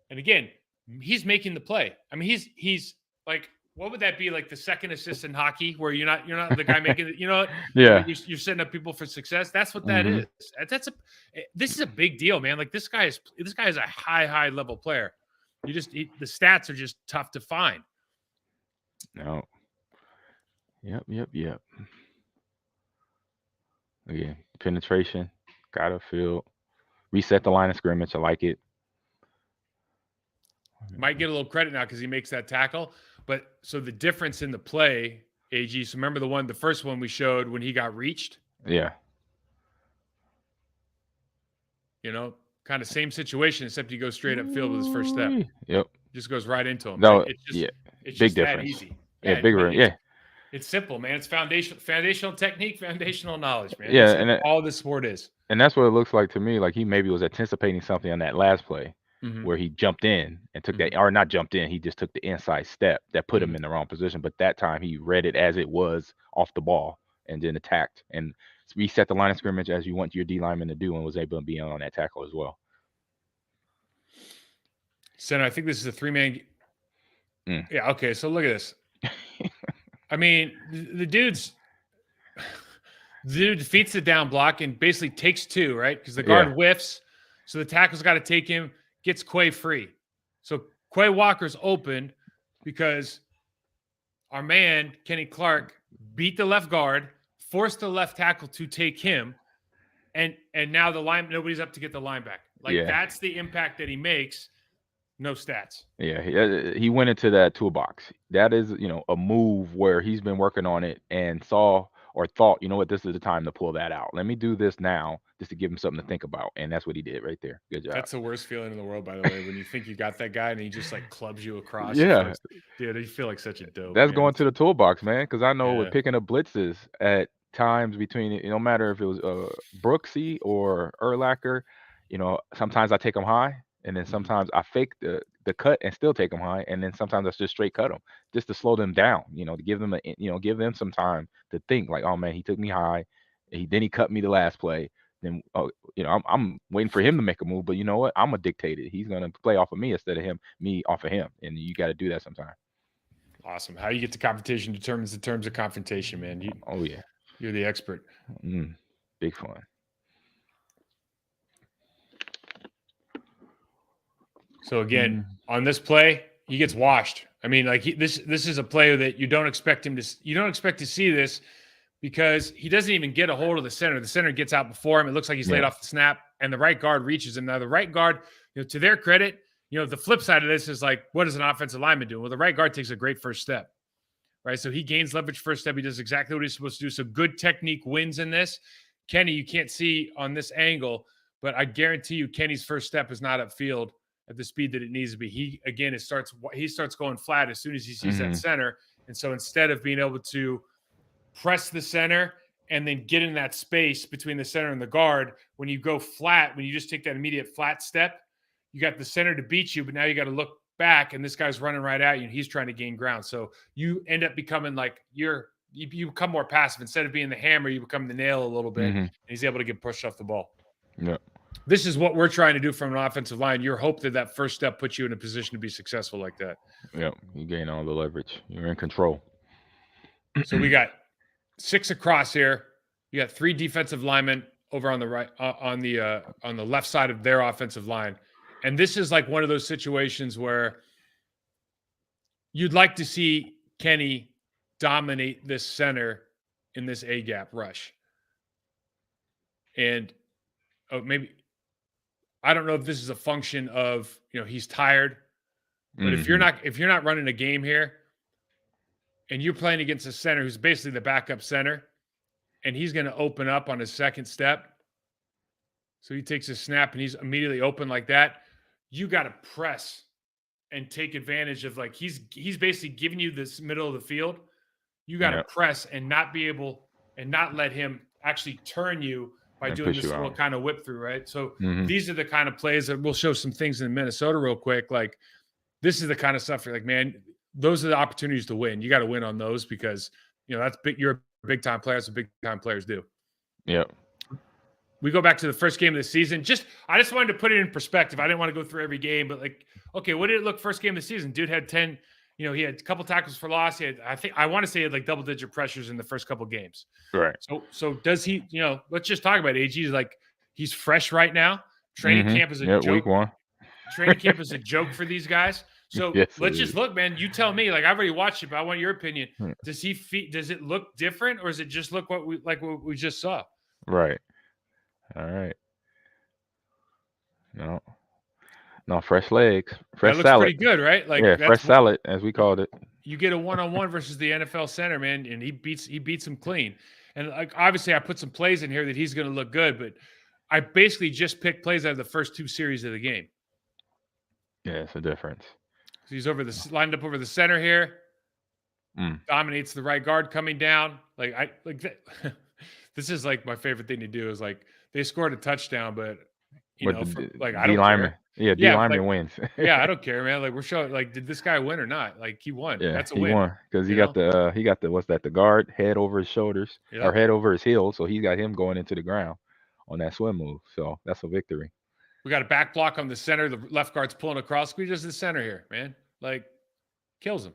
And again, he's making the play. I mean, he's like, what would that be, like the second assist in hockey, where you're not the guy making it, Yeah. You're setting up people for success. That's what that is. This is a big deal, man. Like this guy is a high level player. The stats are just tough to find. No. Yep. Again, penetration, gotta field, reset the line of scrimmage. I like it. Might get a little credit now because he makes that tackle. But so the difference in the play, AG, so remember the first one we showed when he got reached? Yeah. Kind of same situation, except he goes straight upfield with his first step. Yep. Just goes right into him. No, right? It's big just difference. that easy. Yeah, bigger. Yeah. It's simple, man. It's foundational technique, foundational knowledge, man. Yeah, and all this sport is. And that's what it looks like to me. Like he maybe was anticipating something on that last play. Where he jumped in and took that, or not jumped in, he just took the inside step that put him in the wrong position. But that time he read it as it was off the ball and then attacked and reset the line of scrimmage as you want your D lineman to do, and was able to be on that tackle as well. Center, I think this is a 3-man. Yeah, okay, so look at this. I mean, the dude defeats the down block and basically takes 2, right? Because the guard whiffs, so the tackle's got to take him. Gets Quay free. So Quay Walker's open because our man, Kenny Clark, beat the left guard, forced the left tackle to take him, and now nobody's up to get the line back. That's the impact that he makes. No stats. Yeah, he went into that toolbox. That is, a move where he's been working on it and saw or thought, this is the time to pull that out. Let me do this now just to give him something to think about. And that's what he did right there. Good job. That's the worst feeling in the world, by the way, when you think you got that guy and he just like clubs you across. Yeah. Dude, you feel like such a dope. That's going to the toolbox, man. Because I know with picking up blitzes at times between it, no matter if it was Brooksy or Urlacher, sometimes I take them high, and then sometimes I fake the cut and still take them high, and then sometimes I just straight cut them just to slow them down, to give them give them some time to think like, oh man, he took me high, then he cut me the last play. Then I'm waiting for him to make a move, but you know what? I'm gonna dictate it. He's gonna play off of me instead of me off of him, and you got to do that sometimes. Awesome. How you get to confrontation determines the terms of confrontation, man. Oh yeah, you're the expert. Big fun. So again, on this play, he gets washed. I mean, like this is a player that you don't expect to see this, because he doesn't even get a hold of the center. The center gets out before him. It looks like he's laid off the snap, and the right guard reaches him. Now, the right guard, to their credit, the flip side of this is like, what is an offensive lineman doing? Well, the right guard takes a great first step, right? So he gains leverage first step. He does exactly what he's supposed to do. So good technique wins in this. Kenny, you can't see on this angle, but I guarantee you Kenny's first step is not upfield at the speed that it needs to be. He starts going flat as soon as he sees that center. And so instead of being able to press the center and then get in that space between the center and the guard, when you go flat, when you just take that immediate flat step, you got the center to beat you, but now you got to look back, and this guy's running right at you, and he's trying to gain ground. So you end up becoming like you become more passive. Instead of being the hammer, you become the nail a little bit, and he's able to get pushed off the ball. Yeah. This is what we're trying to do from an offensive line. Your hope that first step puts you in a position to be successful like that. Yeah, you gain all the leverage. You're in control. So we got 6 across here. You got 3 defensive linemen over on the right, on the left side of their offensive line. And this is like one of those situations where you'd like to see Kenny dominate this center in this A-gap rush. And maybe, I don't know if this is a function of, he's tired, but if you're not running a game here and you're playing against a center who's basically the backup center, and he's going to open up on his second step, so he takes a snap and he's immediately open like that, you got to press and take advantage of, like, he's basically giving you this middle of the field. You got to press and not let him actually turn you by doing this little kind of whip through, right? So these are the kind of plays that we'll show some things in Minnesota real quick. Like, this is the kind of stuff you're like, man, those are the opportunities to win. You got to win on those, because that's big. You're a big time player. That's what big time players do. Yep. We go back to the first game of the season. I just wanted to put it in perspective. I didn't want to go through every game, but like, okay, what did it look first game of the season? Dude had 10, he had a couple tackles for loss. He had, I want to say he had like double-digit pressures in the first couple games. Right. So does he, let's just talk about AG. He's fresh right now. Training camp is a joke. Week 1. Training camp is a joke for these guys. So let's just look, man. You tell me. Like, I've already watched it, but I want your opinion. Does it look different, or does it just look what we just saw? Right. All right. No, fresh legs, fresh that looks salad. Pretty good, right? Like, fresh salad, as we called it. You get a one-on-one versus the NFL center, man, and he beats him clean. And like, obviously, I put some plays in here that he's going to look good, but I basically just picked plays out of the first 2 series of the game. Yeah, it's a difference. So he's lined up over the center here. Dominates the right guard coming down. This is like my favorite thing to do is like, they scored a touchdown, but I don't care. Yeah, D lineman wins. Yeah, I don't care, man. Like, we're showing, like, did this guy win or not? Like, he won. Yeah, that's a win. He won because he got the what's that? The guard head over his shoulders or head over his heels, so he got him going into the ground on that swim move. So that's a victory. We got a back block on the center. The left guard's pulling across. Squeezes the center here, man. Like, kills him.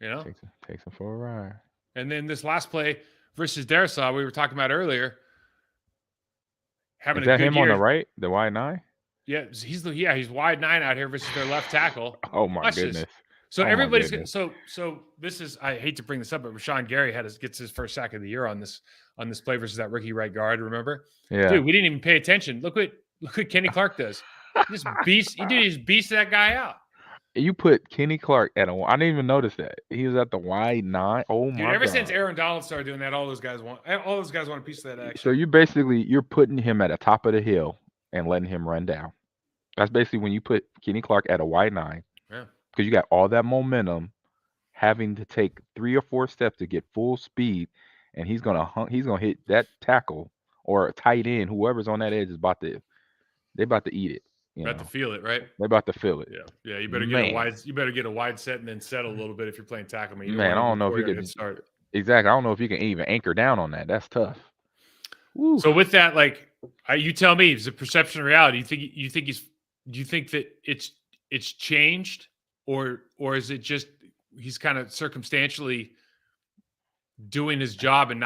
Takes him for a ride. And then this last play versus Darrisaw, we were talking about earlier. Is that him on the right, the wide 9? Yeah, he's wide 9 out here versus their left tackle. Oh my goodness! So everybody's so this is, I hate to bring this up, but Rashawn Gary gets his first sack of the year on this play versus that rookie right guard. Remember? Yeah. Dude, we didn't even pay attention. Look what Kenny Clark does. He just beats that guy out. You put Kenny Clark I didn't even notice that. He was at the wide 9. Oh my God. Ever since Aaron Donald started doing that, all those guys want a piece of that action. So you're putting him at the top of the hill and letting him run down. That's basically when you put Kenny Clark at a wide 9. Yeah. Because you got all that momentum, having to take 3 or 4 steps to get full speed, and he's gonna hit that tackle or a tight end, whoever's on that edge is about to eat it. About to feel it, right? They're about to feel it. Yeah. You better get a wide set and then settle a little bit if you're playing tackle. Man, you don't Man, I want to don't know if you get could start. exactly. I don't know if you can even anchor down on that. That's tough. Woo. So with that, like, you tell me, is it perception of reality? Do you think that it's changed, or is it just he's kind of circumstantially doing his job and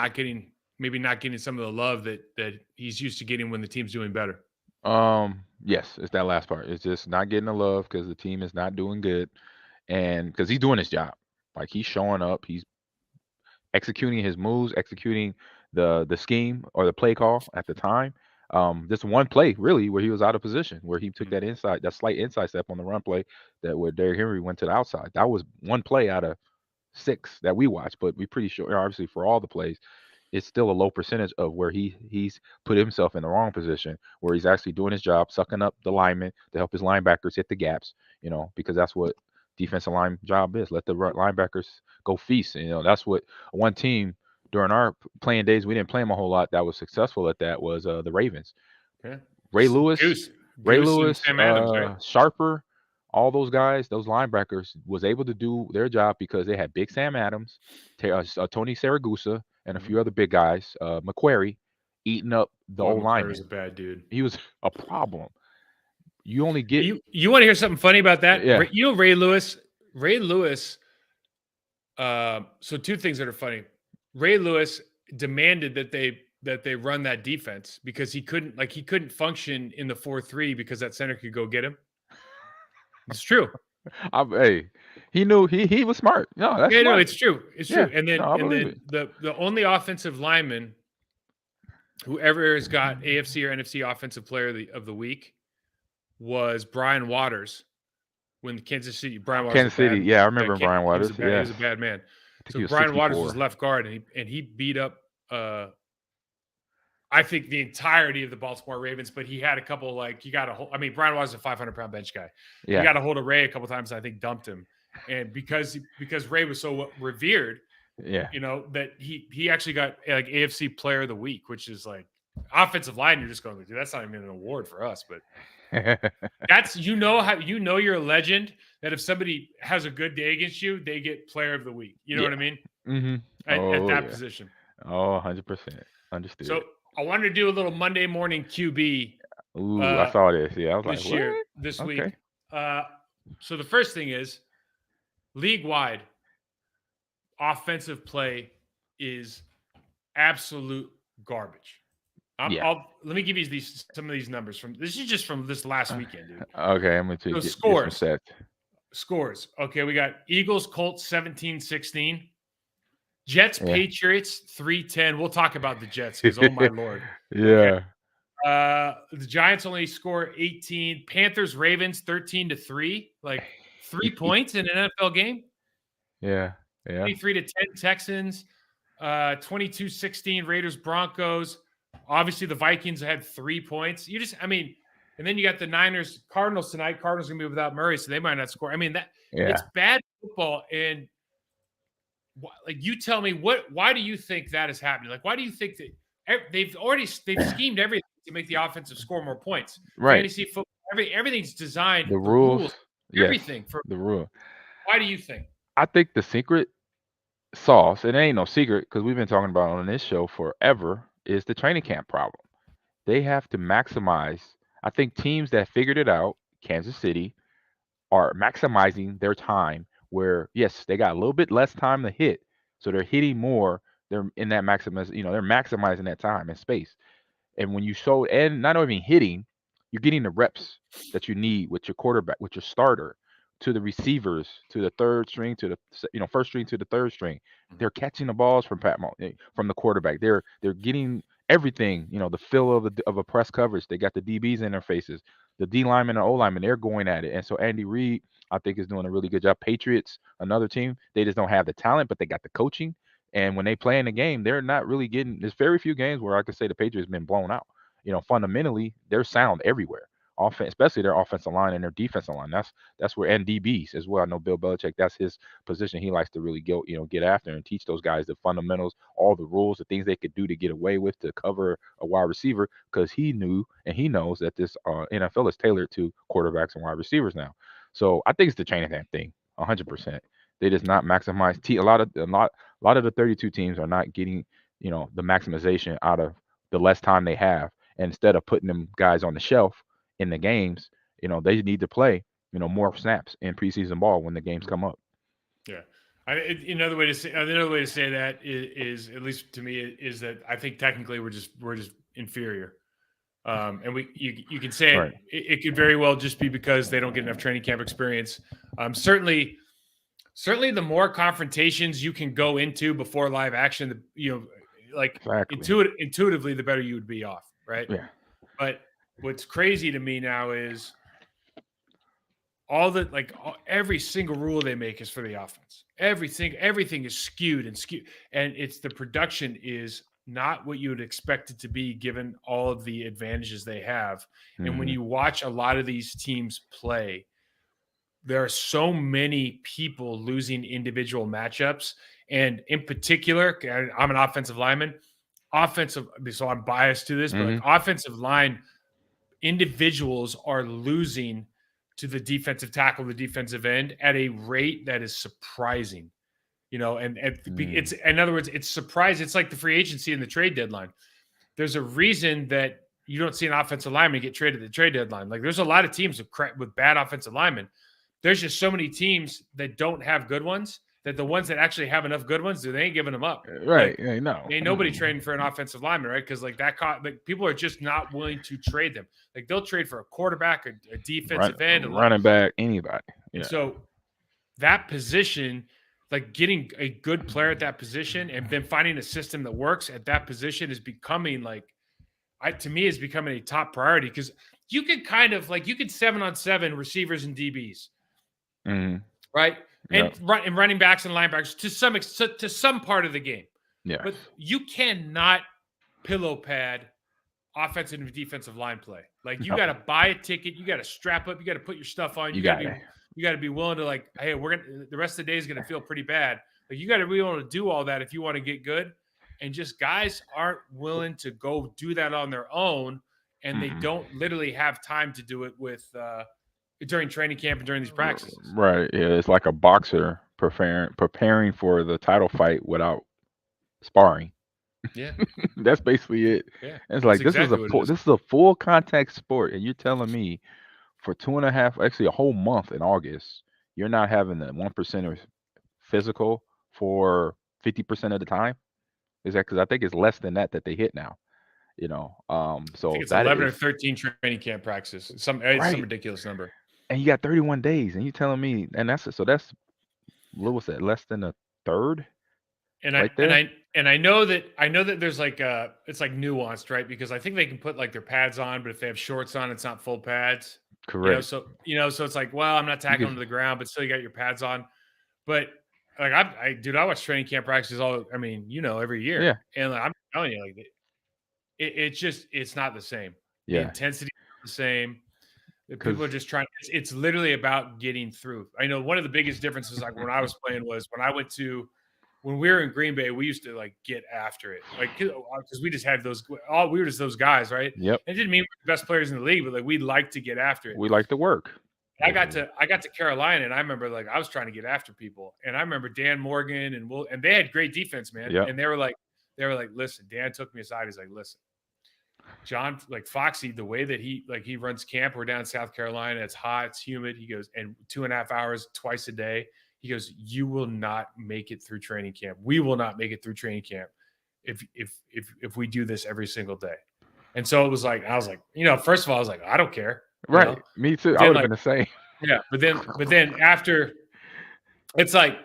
maybe not getting some of the love that he's used to getting when the team's doing better? Yes, it's that last part. It's just not getting the love because the team is not doing good, and because he's doing his job, like he's showing up, he's executing his moves, executing the scheme or the play call at the time. Just one play really where he was out of position, where he took that slight inside step on the run play that where Derrick Henry went to the outside. That was one play out of 6 that we watched, but we're pretty sure, obviously, for all the plays, it's still a low percentage of where he's put himself in the wrong position, where he's actually doing his job, sucking up the linemen to help his linebackers hit the gaps, because that's what defensive line job is. Let the linebackers go feast. That's what one team during our playing days, we didn't play them a whole lot, that was successful at that was the Ravens. Yeah. Ray Lewis, Sam Adams, right? Sharper, all those guys, those linebackers was able to do their job because they had big Sam Adams, Tony Saragusa, and a few other big guys, McQuarrie, eating up the old lineman. He was a bad dude. He was a problem. You only get you want to hear something funny about that? Yeah. Ray Lewis. So two things that are funny. Ray Lewis demanded that they run that defense because he couldn't function in the 4-3 because that center could go get him. It's true. Hey, he knew he was smart. No, that's smart. No, it's true. It's true. And then the only offensive lineman whoever has got AFC or NFC Offensive Player of the Week was Brian Waters. When Kansas City, Kansas City, yeah, I remember Brian Waters. He was a bad man. So Brian Waters was left guard, and he beat up, I think, the entirety of the Baltimore Ravens. But he had a couple Brian Waters is a 500-pound bench guy. Yeah. He got a hold of Ray a couple times. I think dumped him, and because Ray was so revered, that he actually got like AFC Player of the Week, which is like offensive line. You're just going, dude, that's not even an award for us, but. That's you're a legend that if somebody has a good day against you, they get Player of the Week. You know what I mean? Mm-hmm. At that position. Oh, 100%. Understood. So I wanted to do a little Monday morning QB. Ooh, I saw this. Yeah, I was this week. So the first thing is league-wide offensive play is absolute garbage. Let me give you some of these numbers this is just from this last weekend, dude. Okay, I'm going to get scores. Okay, we got Eagles, Colts 17-16. Jets, Patriots 3-10. We'll talk about the Jets because oh my Lord. Yeah. Okay. The Giants only score 18. Panthers, Ravens 13-3. Like 3 points in an NFL game. Yeah. 23-10 Texans. 22-16 Raiders, Broncos. Obviously, the Vikings had 3 points. And then you got the Niners, Cardinals tonight. Cardinals going to be without Murray, so they might not score. It's bad football. And you tell me why do you think that is happening? Like, why do you think that they've schemed everything to make the offensive score more points? Right. Fantasy football, everything's designed. The rules, everything for the rule. Why do you think? I think the secret sauce, it ain't no secret because we've been talking about it on this show forever, is the training camp problem. They have to maximize. I think teams that figured it out, Kansas City, are maximizing their time where, yes, they got a little bit less time to hit. So they're hitting more. They're in that they're maximizing that time and space. And when and not even hitting, you're getting the reps that you need with your quarterback, with your starter, to the receivers, to the third string, to the first string to the third string. They're catching the balls from from the quarterback. They're getting everything, the feel of a press coverage. They got the DBs in their faces, the D lineman and O lineman. They're going at it, and so Andy Reid, I think, is doing a really good job. Patriots, another team, they just don't have the talent, but they got the coaching. And when they play in the game, they're not really getting. There's very few games where I could say the Patriots been blown out. Fundamentally, they're sound everywhere. offense, especially their offensive line and their defensive line. That's where, and DBs as well. I know Bill Belichick, that's his position. He likes to really get after and teach those guys the fundamentals, all the rules, the things they could do to get away with to cover a wide receiver, because he knew and he knows that this NFL is tailored to quarterbacks and wide receivers now. So I think it's the training camp thing, 100%. They just not maximize. A lot of the 32 teams are not getting the maximization out of the less time they have. And instead of putting them guys on the shelf in the games, they need to play more snaps in preseason ball when the games come up. Yeah. Another way to say that is, at least to me, is that I think technically we're just inferior. And you can say right. It could very well just be because they don't get enough training camp experience. Certainly the more confrontations you can go into before live action, exactly. Intuitively, the better you would be off, right? Yeah. But what's crazy to me now is every single rule they make is for the offense. Everything is skewed, and it's the production is not what you would expect it to be given all of the advantages they have. Mm-hmm. And when you watch a lot of these teams play, there are so many people losing individual matchups. And in particular, I'm an offensive lineman, so I'm biased to this, but offensive line individuals are losing to the defensive tackle, the defensive end, at a rate that is surprising. It's, in other words, it's surprising. It's like the free agency and the trade deadline. There's a reason that you don't see an offensive lineman get traded at the trade deadline. Like, there's a lot of teams with bad offensive linemen. There's just so many teams that don't have good ones, that the ones that actually have enough good ones, they ain't giving them up. Right. No. Ain't nobody trading for an offensive lineman, right? Because people are just not willing to trade them. Like, they'll trade for a quarterback, a defensive end, a running back, anybody. Yeah. So that position, like getting a good player at that position and then finding a system that works at that position is becoming to me is becoming a top priority, because you can kind of you could 7-on-7 receivers and DBs, right? And running backs and linebackers to some part of the game. Yeah. But you cannot pillow pad offensive and defensive line play. Like, you got to buy a ticket, you got to strap up, you got to put your stuff on. You got to be willing to hey, the rest of the day is going to feel pretty bad. Like, you got to be able to do all that if you want to get good. And just guys aren't willing to go do that on their own, and they don't literally have time to do it with during training camp and during these practices. Right. Yeah, it's like a boxer preparing for the title fight without sparring. Yeah. That's basically it. Yeah. It's like this is a full contact sport, and you're telling me for 2.5, actually a whole month in August, you're not having the 1% physical for 50% of the time? Is that because I think it's less than that they hit now? So I think it's 11 or 13 training camp practices. Some ridiculous number. And you got 31 days, and you telling me, and that's what was that, less than a third? And I know that there's it's nuanced, right? Because I think they can put their pads on, but if they have shorts on, it's not full pads. Correct. So it's well, I'm not tackling them to the ground, but still you got your pads on. But I watch training camp practices every year. Yeah. And I'm telling you, it's not the same. Yeah. The intensity is the same. People are just trying. It's literally about getting through. I know one of the biggest differences, when I was playing, was when we were in Green Bay, we used to get after it, because we just had we were just those guys, right? Yep. It didn't mean we're the best players in the league, but we like to get after it. We like to work. I got to Carolina, and I remember I was trying to get after people, and I remember Dan Morgan and they had great defense, man. Yep. And they were like, listen, Dan took me aside. He's like, listen, John, Foxy, the way that he runs camp, we're down in South Carolina, it's hot, it's humid. He goes, and 2.5 hours twice a day. He goes, you will not make it through training camp. We will not make it through training camp if we do this every single day. And so it was I was first of all, I was I don't care. Right. Me too. I would have been the same. Yeah. But then after, it's like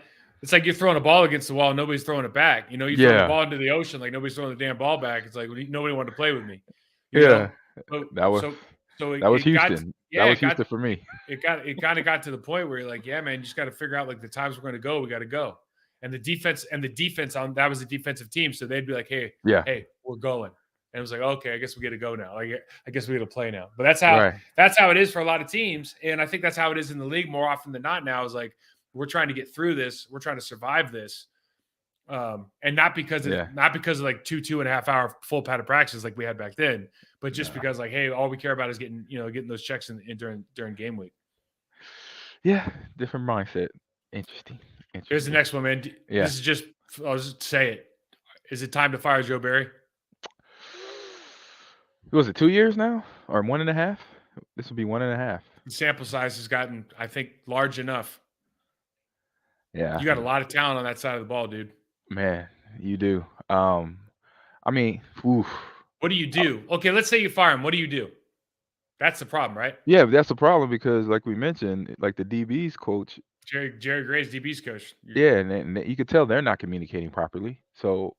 you're throwing a ball against the wall, and nobody's throwing it back. You throw the ball into the ocean, nobody's throwing the damn ball back. It's nobody wanted to play with me. That was Houston. That was Houston for me. It kind of got to the point where you're yeah, man, you just got to figure out the times we're going to go. We got to go. And the defense that was a defensive team. So they'd be hey, we're going. And it was like, okay, I guess we get to go now. Like, I guess we get to play now. But that's how it is for a lot of teams. And I think that's how it is in the league more often than not now, is like, we're trying to get through this. We're trying to survive this. And not because of like 2.5 hour full padded practices like we had back then, but just because like, hey, all we care about is getting those checks in during game week. Yeah, different mindset. Interesting. Here's the next one, man. This is just, I'll just say it. Is it time to fire Joe Barry? Was it 2 years now or 1.5? This will be 1.5. The sample size has gotten, I think, large enough. Yeah, you got a lot of talent on that side of the ball, dude. Man, you do. I mean, oof. What do you do? Okay, let's say you fire him. What do you do? That's the problem, right? Yeah, that's the problem because, like we mentioned, like the DB's coach, Jerry Gray's DB's coach. Yeah, and you could tell they're not communicating properly. So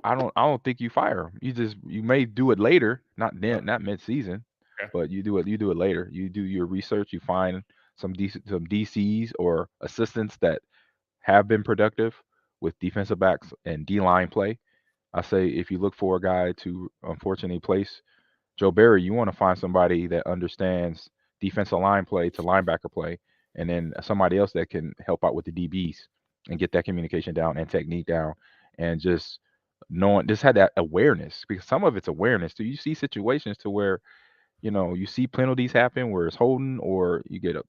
I don't think you fire them. You may do it later, not mid-season, but you do it later. You do your research. You find some DCs or assistants that have been productive with defensive backs and D-line play. I say if you look for a guy to unfortunately place Joe Barry, you want to find somebody that understands defensive line play to linebacker play, and then somebody else that can help out with the DBs and get that communication down and technique down, and just had that awareness, because some of it's awareness. Do you see situations to where, you see penalties happen where it's holding or you get a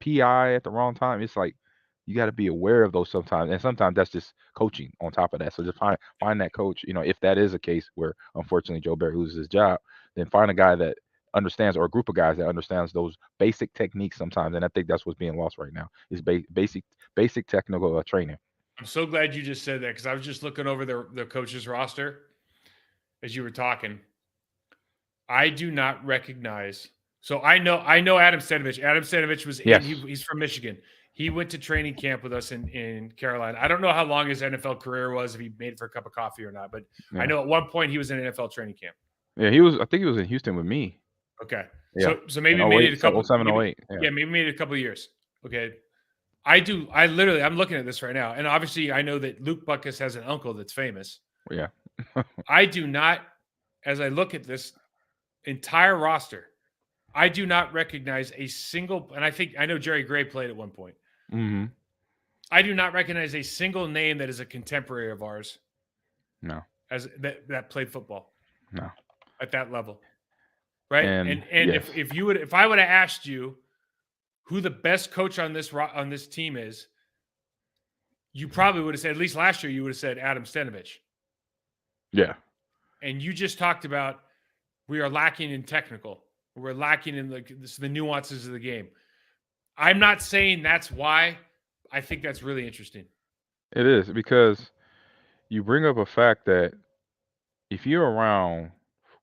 PI at the wrong time? It's like you got to be aware of those sometimes, and sometimes that's just coaching on top of that. So just find that coach. If that is a case where unfortunately Joe Barry loses his job, then find a guy that understands, or a group of guys that understands those basic techniques sometimes. And I think that's what's being lost right now is basic technical training. I'm so glad you just said that, because I was just looking over the coaches roster as you were talking. I do not recognize. So I know Adam Stenavich. Adam Stenavich was he's from Michigan. He went to training camp with us in Carolina. I don't know how long his NFL career was, if he made it for a cup of coffee or not, but I know at one point he was in an NFL training camp. Yeah, I think he was in Houston with me. Okay. Yeah. So maybe made it a couple 07, 08. Yeah, maybe made it a couple of years. Okay. I'm looking at this right now. And obviously I know that Luke Butkus has an uncle that's famous. Yeah. I do not, as I look at this entire roster, I do not recognize a single, and I know Jerry Gray played at one point. Mm-hmm. I do not recognize a single name that is a contemporary of ours. No. That played football. No. At that level. Right? And yes. if I would have asked you who the best coach on this team is, you probably would have said, at least last year, you would have said Adam Stenavich. Yeah. And you just talked about we are lacking in technical. We're lacking in the nuances of the game. I'm not saying that's why. I think that's really interesting. It is, because you bring up a fact that if you're around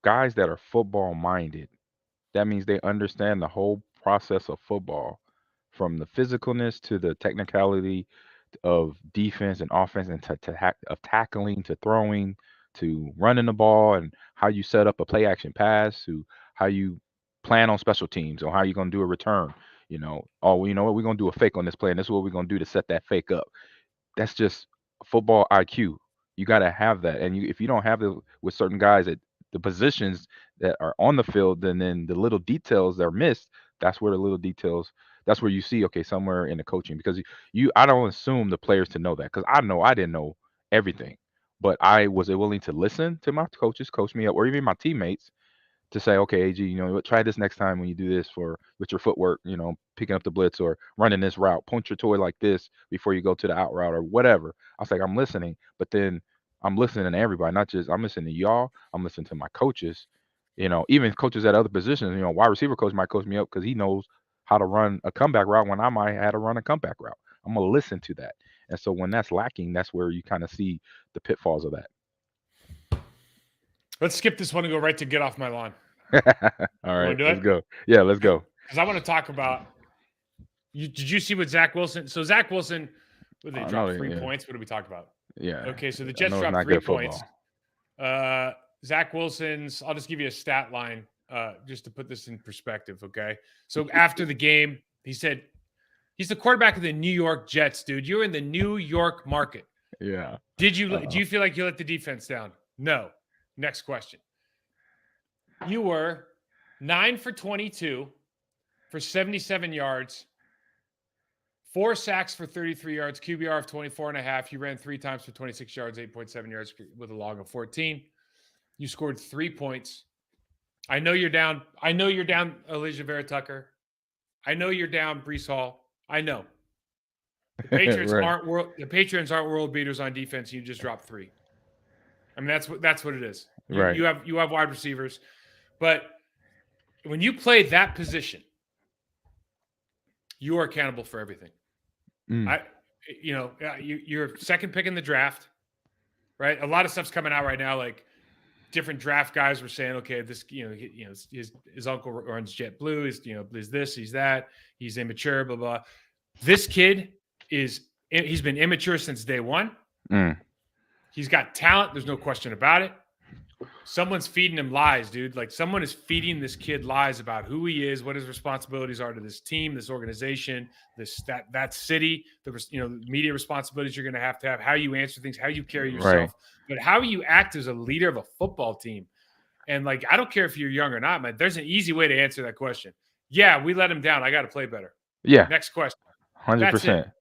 guys that are football minded, that means they understand the whole process of football, from the physicalness to the technicality of defense and offense, and of tackling to throwing to running the ball, and how you set up a play action pass, to how you plan on special teams, or how you're going to do a return. You know what, we're going to do a fake on this play, and this is what we're going to do to set that fake up. That's just football IQ. You got to have that, and if you don't have it with certain guys at the positions that are on the field, then the little details that are missed, that's where you see, okay, somewhere in the coaching, because I don't assume the players to know that, because I know I didn't know everything, but I was willing to listen to my coaches coach me up, or even my teammates, to say, okay, AG, try this next time when you do this with your footwork, picking up the blitz or running this route, point your toy like this before you go to the out route or whatever. I was like, I'm listening, but then I'm listening to everybody, not just I'm listening to y'all. I'm listening to my coaches, even coaches at other positions. Wide receiver coach might coach me up because he knows how to run a comeback route when I might have to run a comeback route. I'm gonna listen to that, and so when that's lacking, that's where you kind of see the pitfalls of that. Let's skip this one and go right to get off my lawn. All right, let's go. Yeah, let's go. Because I want to talk about. Did you see what Zach Wilson? So Zach Wilson, they dropped 3 points. What did we talk about? Yeah. Okay, so the Jets dropped 3 points. Zach Wilson's. I'll just give you a stat line, just to put this in perspective. Okay, so after the game, he said he's the quarterback of the New York Jets, dude. You're in the New York market. Yeah. Do you feel like you let the defense down? No. Next question. You were 9 for 22 for 77 yards, 4 sacks for 33 yards, QBR of 24.5. You ran 3 times for 26 yards, 8.7 yards with a log of 14. You scored 3 points. I know you're down. I know you're down Elijah Vera Tucker. I know you're down Breece Hall. I know. The Patriots aren't world beaters on defense. You just dropped 3. I mean, that's what it is. You have wide receivers, but when you play that position, you are accountable for everything. You're second pick in the draft, right? A lot of stuff's coming out right now, like different draft guys were saying, okay, this, his uncle runs JetBlue. He's this, he's that, he's immature, blah blah. This kid he's been immature since day one. He's got talent. There's no question about it. Someone's feeding him lies, dude. Like someone is feeding this kid lies about who he is, what his responsibilities are to this team, this organization, that city, the media responsibilities you're going to have, how you answer things, how you carry yourself, but how you act as a leader of a football team. And like, I don't care if you're young or not, man. There's an easy way to answer that question. Yeah, we let him down. I got to play better. Yeah. Next question. 100%.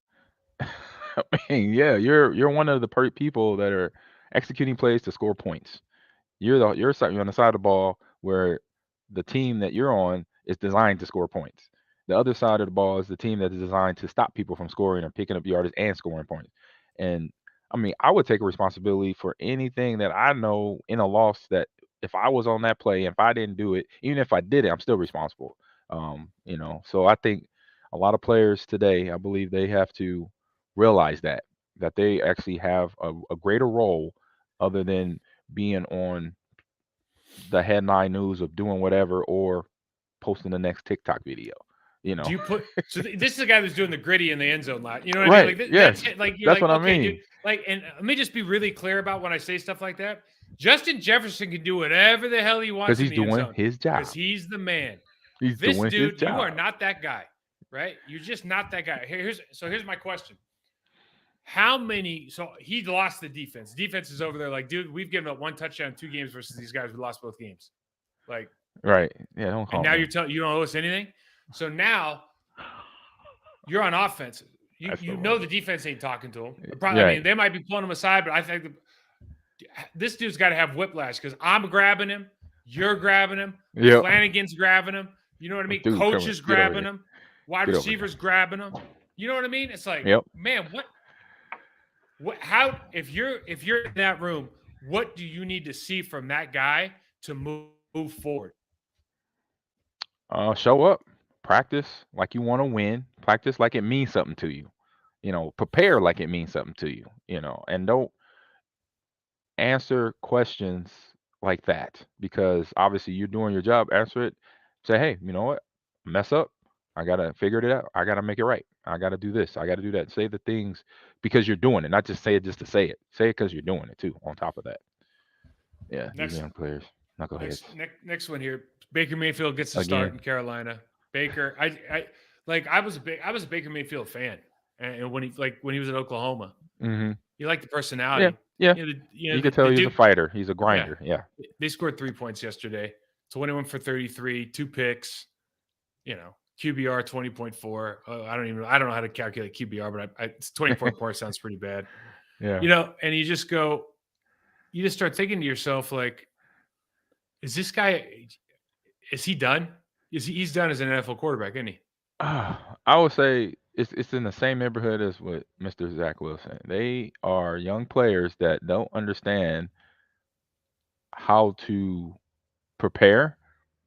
I mean, yeah, you're one of the people that are executing plays to score points. You're on the side of the ball where the team that you're on is designed to score points. The other side of the ball is the team that is designed to stop people from scoring or picking up yardage and scoring points. And I mean, I would take a responsibility for anything that I know in a loss that if I was on that play, if I didn't do it, even if I did it, I'm still responsible. So I think a lot of players today, I believe they have to realize that they actually have a greater role other than being on the headline news of doing whatever or posting the next TikTok video. Do you put this is the guy who's doing the gritty in the end zone lot. You know what right. I mean? Like, yes. That's what I mean. Dude, and let me just be really clear about when I say stuff like that. Justin Jefferson can do whatever the hell he wants because he's doing his job. Because he's the man. He's doing his job. You are not that guy, right? You're just not that guy. Here's my question. How many? So he lost the defense. Defense is over there like, dude, we've given up 1 touchdown in 2 games versus these guys who lost both games. Like, right. Yeah. Don't call and now you're telling you don't owe us anything. So now you're on offense. You know the defense ain't talking to him. Probably, I mean, they might be pulling him aside, but I think this dude's got to have whiplash because I'm grabbing him, you're grabbing him, Flanagan's grabbing him. You know what I mean? Dude, Coach is grabbing him, wide receivers grabbing him. You know what I mean? It's like, man, what? How? If you're in that room, what do you need to see from that guy to move forward? Show up. Practice like you want to win. Practice like it means something to you. Prepare like it means something to you. And don't answer questions like that because obviously you're doing your job. Answer it. Say, hey, you know what? Mess up. I gotta figure it out. I gotta make it right. I gotta do this. I gotta do that. Say the things because you're doing it, not just say it just to say it. Say it because you're doing it too. On top of that, yeah. These young players, knuckleheads. Next one here. Baker Mayfield gets the start in Carolina. Baker, I was a Baker Mayfield fan, and when he was at Oklahoma, you like the personality. Yeah. You can tell he's a fighter. He's a grinder. Yeah. They scored 3 points yesterday. 21 for 33, 2 picks. QBR 20.4. I don't know how to calculate QBR, but it's 24 sounds pretty bad. Yeah. And you just start thinking to yourself, like, is this guy, is he done? He's done as an NFL quarterback, isn't he? I would say it's in the same neighborhood as with Mr. Zach Wilson. They are young players that don't understand how to prepare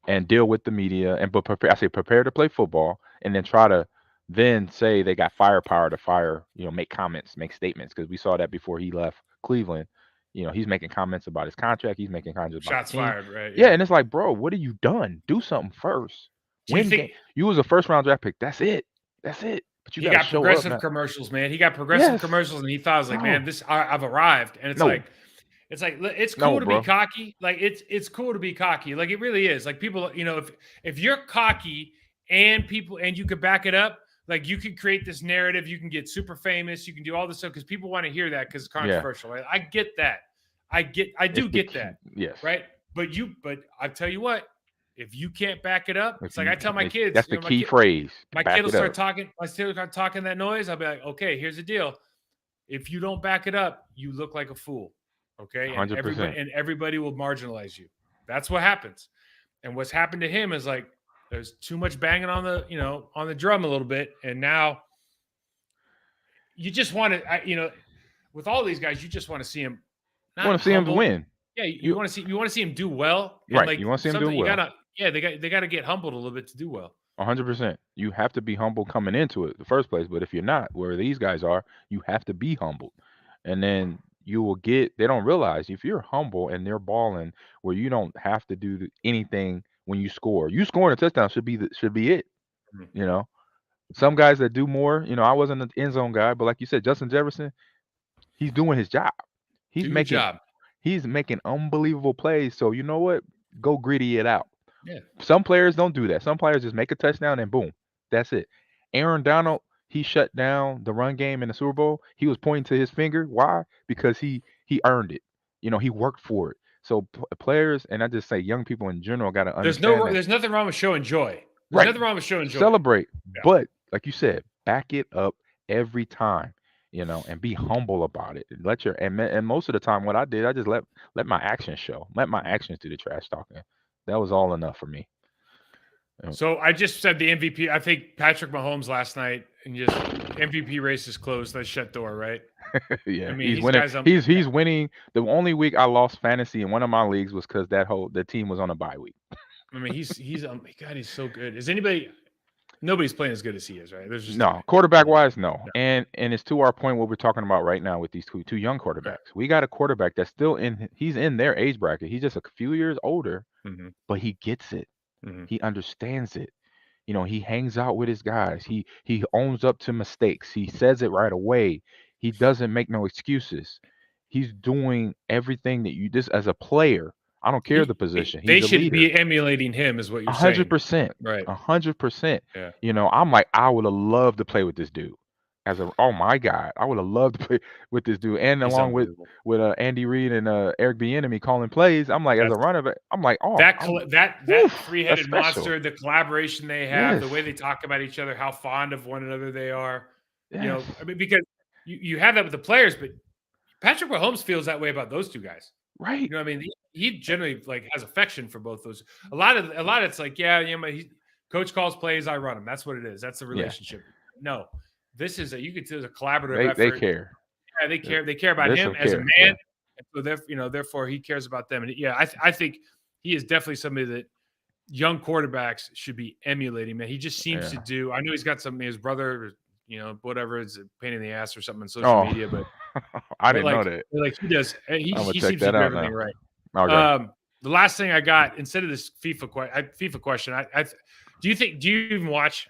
and deal with the media prepare to play football and then try to then say they got firepower to make comments, make statements, because we saw that before he left Cleveland. He's making comments about his contract. He's making comments about shots fired, right? Yeah, and it's like, bro, what have you done? Do something first. You was a first-round draft pick. That's it. But you got progressive commercials, man. He got progressive commercials, and he thought, like, man, I've arrived. And it's cool to be cocky. Like it's cool to be cocky. Like it really is. Like people, if you're cocky and you could back it up, like you could create this narrative. You can get super famous. You can do all this stuff because people want to hear that because it's controversial. Right? I get that. I do get that. Yes. Right. But I tell you what, if you can't back it up, it's like I tell my kids. That's the key phrase. My kid will start talking. My kid will start talking that noise. I'll be like, okay, here's the deal. If you don't back it up, you look like a fool. Okay, 100%. And everybody will marginalize you. That's what happens. And what's happened to him is like there's too much banging on the drum a little bit, and now you just want to, with all these guys, you just want to see him. You want to see him win. Yeah, you want to see him do well. Right. Like, you want to see him do well. They got to get humbled a little bit to do well. 100%. You have to be humble coming into it in the first place. But if you're not, where these guys are, you have to be humbled. And then you will they don't realize if you're humble and they're balling where you don't have to do anything when you score. You scoring a touchdown should be it. Mm-hmm. Some guys that do more, I wasn't an end zone guy, but like you said, Justin Jefferson, he's doing his job. He's making unbelievable plays. So you know what? Go gritty it out. Yeah. Some players don't do that. Some players just make a touchdown and boom, that's it. Aaron Donald, he shut down the run game in the Super Bowl. He was pointing to his finger. Why? Because he earned it. He worked for it. So players, and I just say young people in general, got to understand. There's nothing wrong with showing joy. There's nothing wrong with showing joy. Celebrate, but like you said, back it up every time. And be humble about it. And most of the time, what I did, I just let my actions show. Let my actions do the trash talking. That was all enough for me. So I just said the MVP. I think Patrick Mahomes last night, and just MVP race is closed. Let's shut door, right? Yeah, I mean, he's winning. He's winning. The only week I lost fantasy in one of my leagues was because the team was on a bye week. I mean, he's so good. Nobody's playing as good as he is, right? There's just quarterback wise, no. And it's to our point what we're talking about right now with these two young quarterbacks. Right. We got a quarterback that's still he's in their age bracket. He's just a few years older, but he gets it. Mm-hmm. He understands it. He hangs out with his guys. He owns up to mistakes. He says it right away. He doesn't make no excuses. He's doing everything that you just as a player. I don't care the position. They should be emulating him, is what you're saying. 100%. Right. 100%. Yeah. I'm like, I would have loved to play with this dude. Oh my God, I would have loved to play with this dude. And along with Andy Reid and Eric Bieniemy calling plays, I'm like, as a runner back, I'm like, that three-headed monster, the collaboration they have, the way they talk about each other, how fond of one another they are. Yes. Because you have that with the players, but Patrick Mahomes feels that way about those two guys. Right. I mean, he generally has affection for both those. A lot of it's like, coach calls plays, I run them. That's what it is. That's the relationship. Yeah. No, this is you could see a collaborative effort. They care. Yeah, they care. They care about him as a man. Yeah. So therefore he cares about them. And I think he is definitely somebody that young quarterbacks should be emulating. Man, he just seems to do. I know he's got his brother. Whatever, it's a pain in the ass or something on social media, but I didn't know that. Like he does. He seems to do everything right. Okay. The last thing I got, instead of this FIFA question, do you even watch?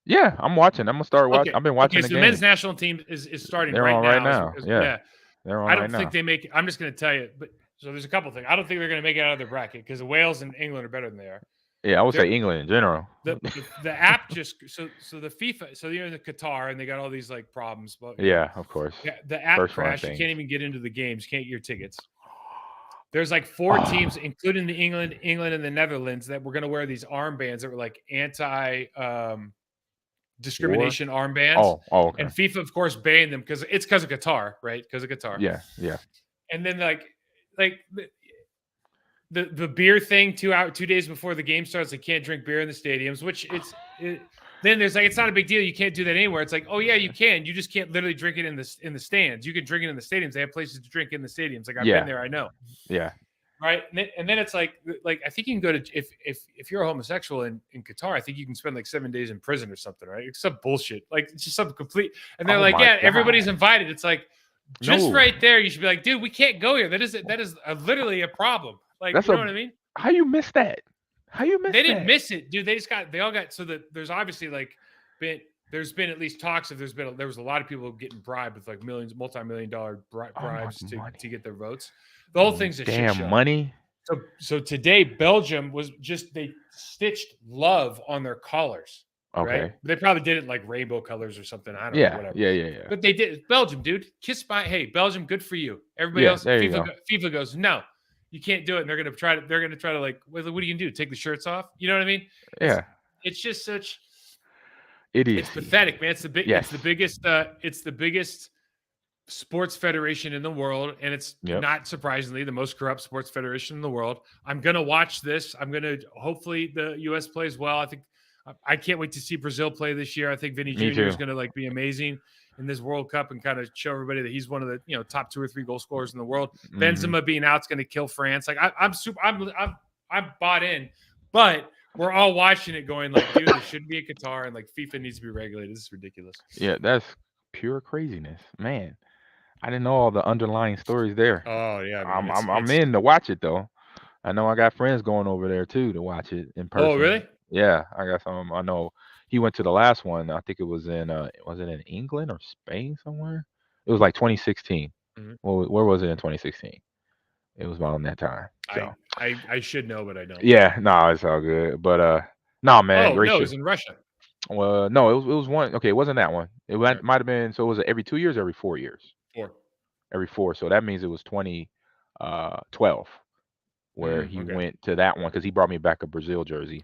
Yeah, I'm watching. I'm gonna start watching. Okay. I've been watching the men's national team is starting They're right now. Yeah. They're on I don't think they make it. I'm just gonna tell you, but so there's a couple things. I don't think they're gonna make it out of their bracket because Wales and England are better than they are. Yeah, I would say England in general. The app just so the FIFA, so you're in the Qatar and they got all these like problems. But yeah, of course. The app crashed. You can't even get into the games. You can't get your tickets. There's like 4 teams, including the England and the Netherlands, that were going to wear these armbands that were like anti discrimination armbands. Oh, okay. And FIFA, of course, banned them because of Qatar, right? Because of Qatar. Yeah. And then like the beer thing 2 days before the game starts, they can't drink beer in the stadiums, which then there's like, it's not a big deal. You can't do that anywhere. It's like, oh yeah, you can. You just can't literally drink it in the stands. You can drink it in the stadiums. They have places to drink in the stadiums. Like I've been there, I know. Yeah. Right. And then it's like I think you can go to if you're a homosexual in Qatar, I think you can spend like 7 days in prison or something, right? It's some bullshit. Like it's just something complete. And they're everybody's invited. It's like just right there, you should be like, dude, we can't go here. That is literally a problem. Like, you know what I mean? How you missed that? They didn't miss it, dude. They all got there's obviously there's been at least talks of there was a lot of people getting bribed with like multi-million-dollar bribes to get their votes. The whole thing's a shit show. Money. So today Belgium they stitched love on their collars. Okay. Right? They probably did it like rainbow colors or something. I don't know. Whatever. Yeah. But they did. Belgium, dude. Belgium, good for you. Everybody else, FIFA goes, no. You can't do it. And they're gonna try to like, what are you gonna do? Take the shirts off? You know what I mean? Yeah. It's just such. Idiocy. It's pathetic, man. It's Yes. It's the biggest sports federation in the world, and it's not surprisingly the most corrupt sports federation in the world. I'm gonna watch this. I'm gonna hopefully the U.S. plays well. I can't wait to see Brazil play this year. I think Vinny Jr. is gonna like be amazing in this World Cup and kind of show everybody that he's one of the top 2 or 3 goal scorers in the world. Benzema being out's gonna kill France. Like I'm bought in, but we're all watching it going like, dude, it shouldn't be in Qatar, and like FIFA needs to be regulated. This is ridiculous. Yeah, that's pure craziness, man. I didn't know all the underlying stories there. Oh yeah, I'm in to watch it though. I know I got friends going over there too to watch it in person. Oh really? Yeah, I got some. I know he went to the last one. I think it was in was it in England or Spain somewhere? It was like 2016. Well, where was it in 2016? It was around that time. So I should know, but I don't. Yeah, no, it's all good. But no, man. Oh no, it was in Russia. Well, no, it was one. Okay, it wasn't that one. It might have been. So was it every 2 years, or every 4 years? 4. Every 4. So that means it was 2012 where he went to that one, because he brought me back a Brazil jersey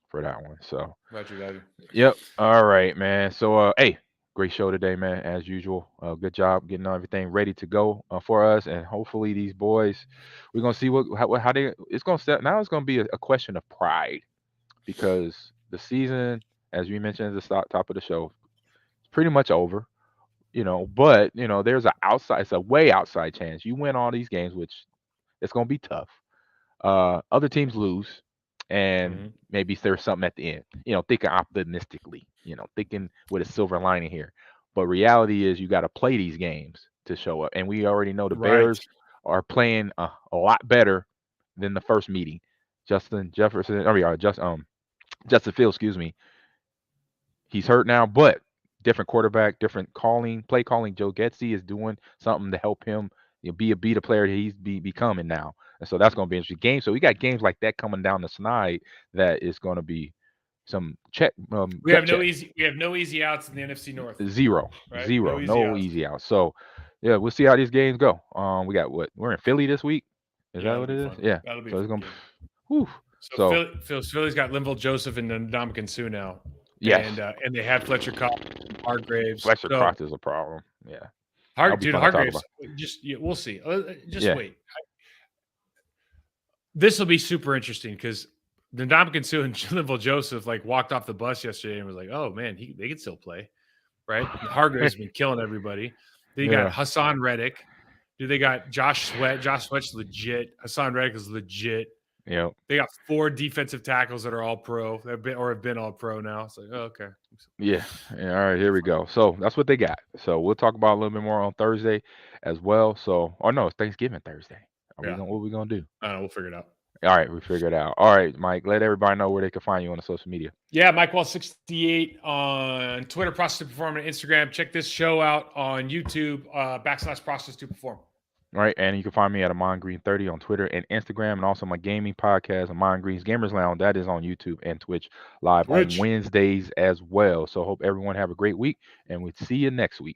for that one. So Roger. Yep. All right, man. So hey, great show today, man. As usual. Good job getting everything ready to go for us, and hopefully these boys, we're gonna see how they. It's gonna set now. It's gonna be a question of pride, because the season, as we mentioned at the top of the show, is pretty much over. But there's it's a way outside chance you win all these games, which it's gonna be tough. Other teams lose, and maybe there's something at the end. Thinking optimistically. Thinking with a silver lining here. But reality is, you got to play these games to show up, and we already know the Bears are playing a lot better than the first meeting. Justin Fields, excuse me. He's hurt now, but different quarterback, different play calling. Joe Getsy is doing something to help him be the player that he's becoming now. And so that's going to be an interesting game. So we got games like that coming down the snide that is going to be some check. We have no easy outs in the NFC North. Zero. No easy outs. So yeah, we'll see how these games go. We got we're in Philly this week. Is that what it is? Yeah. So it's gonna be. Whew. So Philly's got Linval Joseph and Ndamukong Suh now. Yes. And they have Fletcher Cox, Hargraves. Fletcher Cox is a problem. Yeah. Hargraves. We'll see. Just wait. This will be super interesting, because Ndamukong Suh and Linval Joseph walked off the bus yesterday and was like, "Oh man, they can still play, right?" Hargraves has been killing everybody. Then you got Hassan Reddick. Dude, they got Josh Sweat. Josh Sweat's legit. Hassan Reddick is legit. Yeah. They got 4 defensive tackles that are all pro. Have been all pro now. It's like, oh, okay. Yeah. All right, here we go. So that's what they got. So we'll talk about a little bit more on Thursday as well. So, no, it's Thanksgiving Thursday. What are we gonna do? We'll figure it out. All right, we figure it out. All right, Mike, let everybody know where they can find you on the social media. Yeah, MikeWall68 on Twitter, Process to Perform, and Instagram. Check this show out on YouTube, /Process to Perform. All right, and you can find me at AmonGreen30 on Twitter and Instagram, and also my gaming podcast, Amon Green's Gamers Lounge. That is on YouTube and Twitch live on Wednesdays as well. So hope everyone have a great week, and we'll see you next week.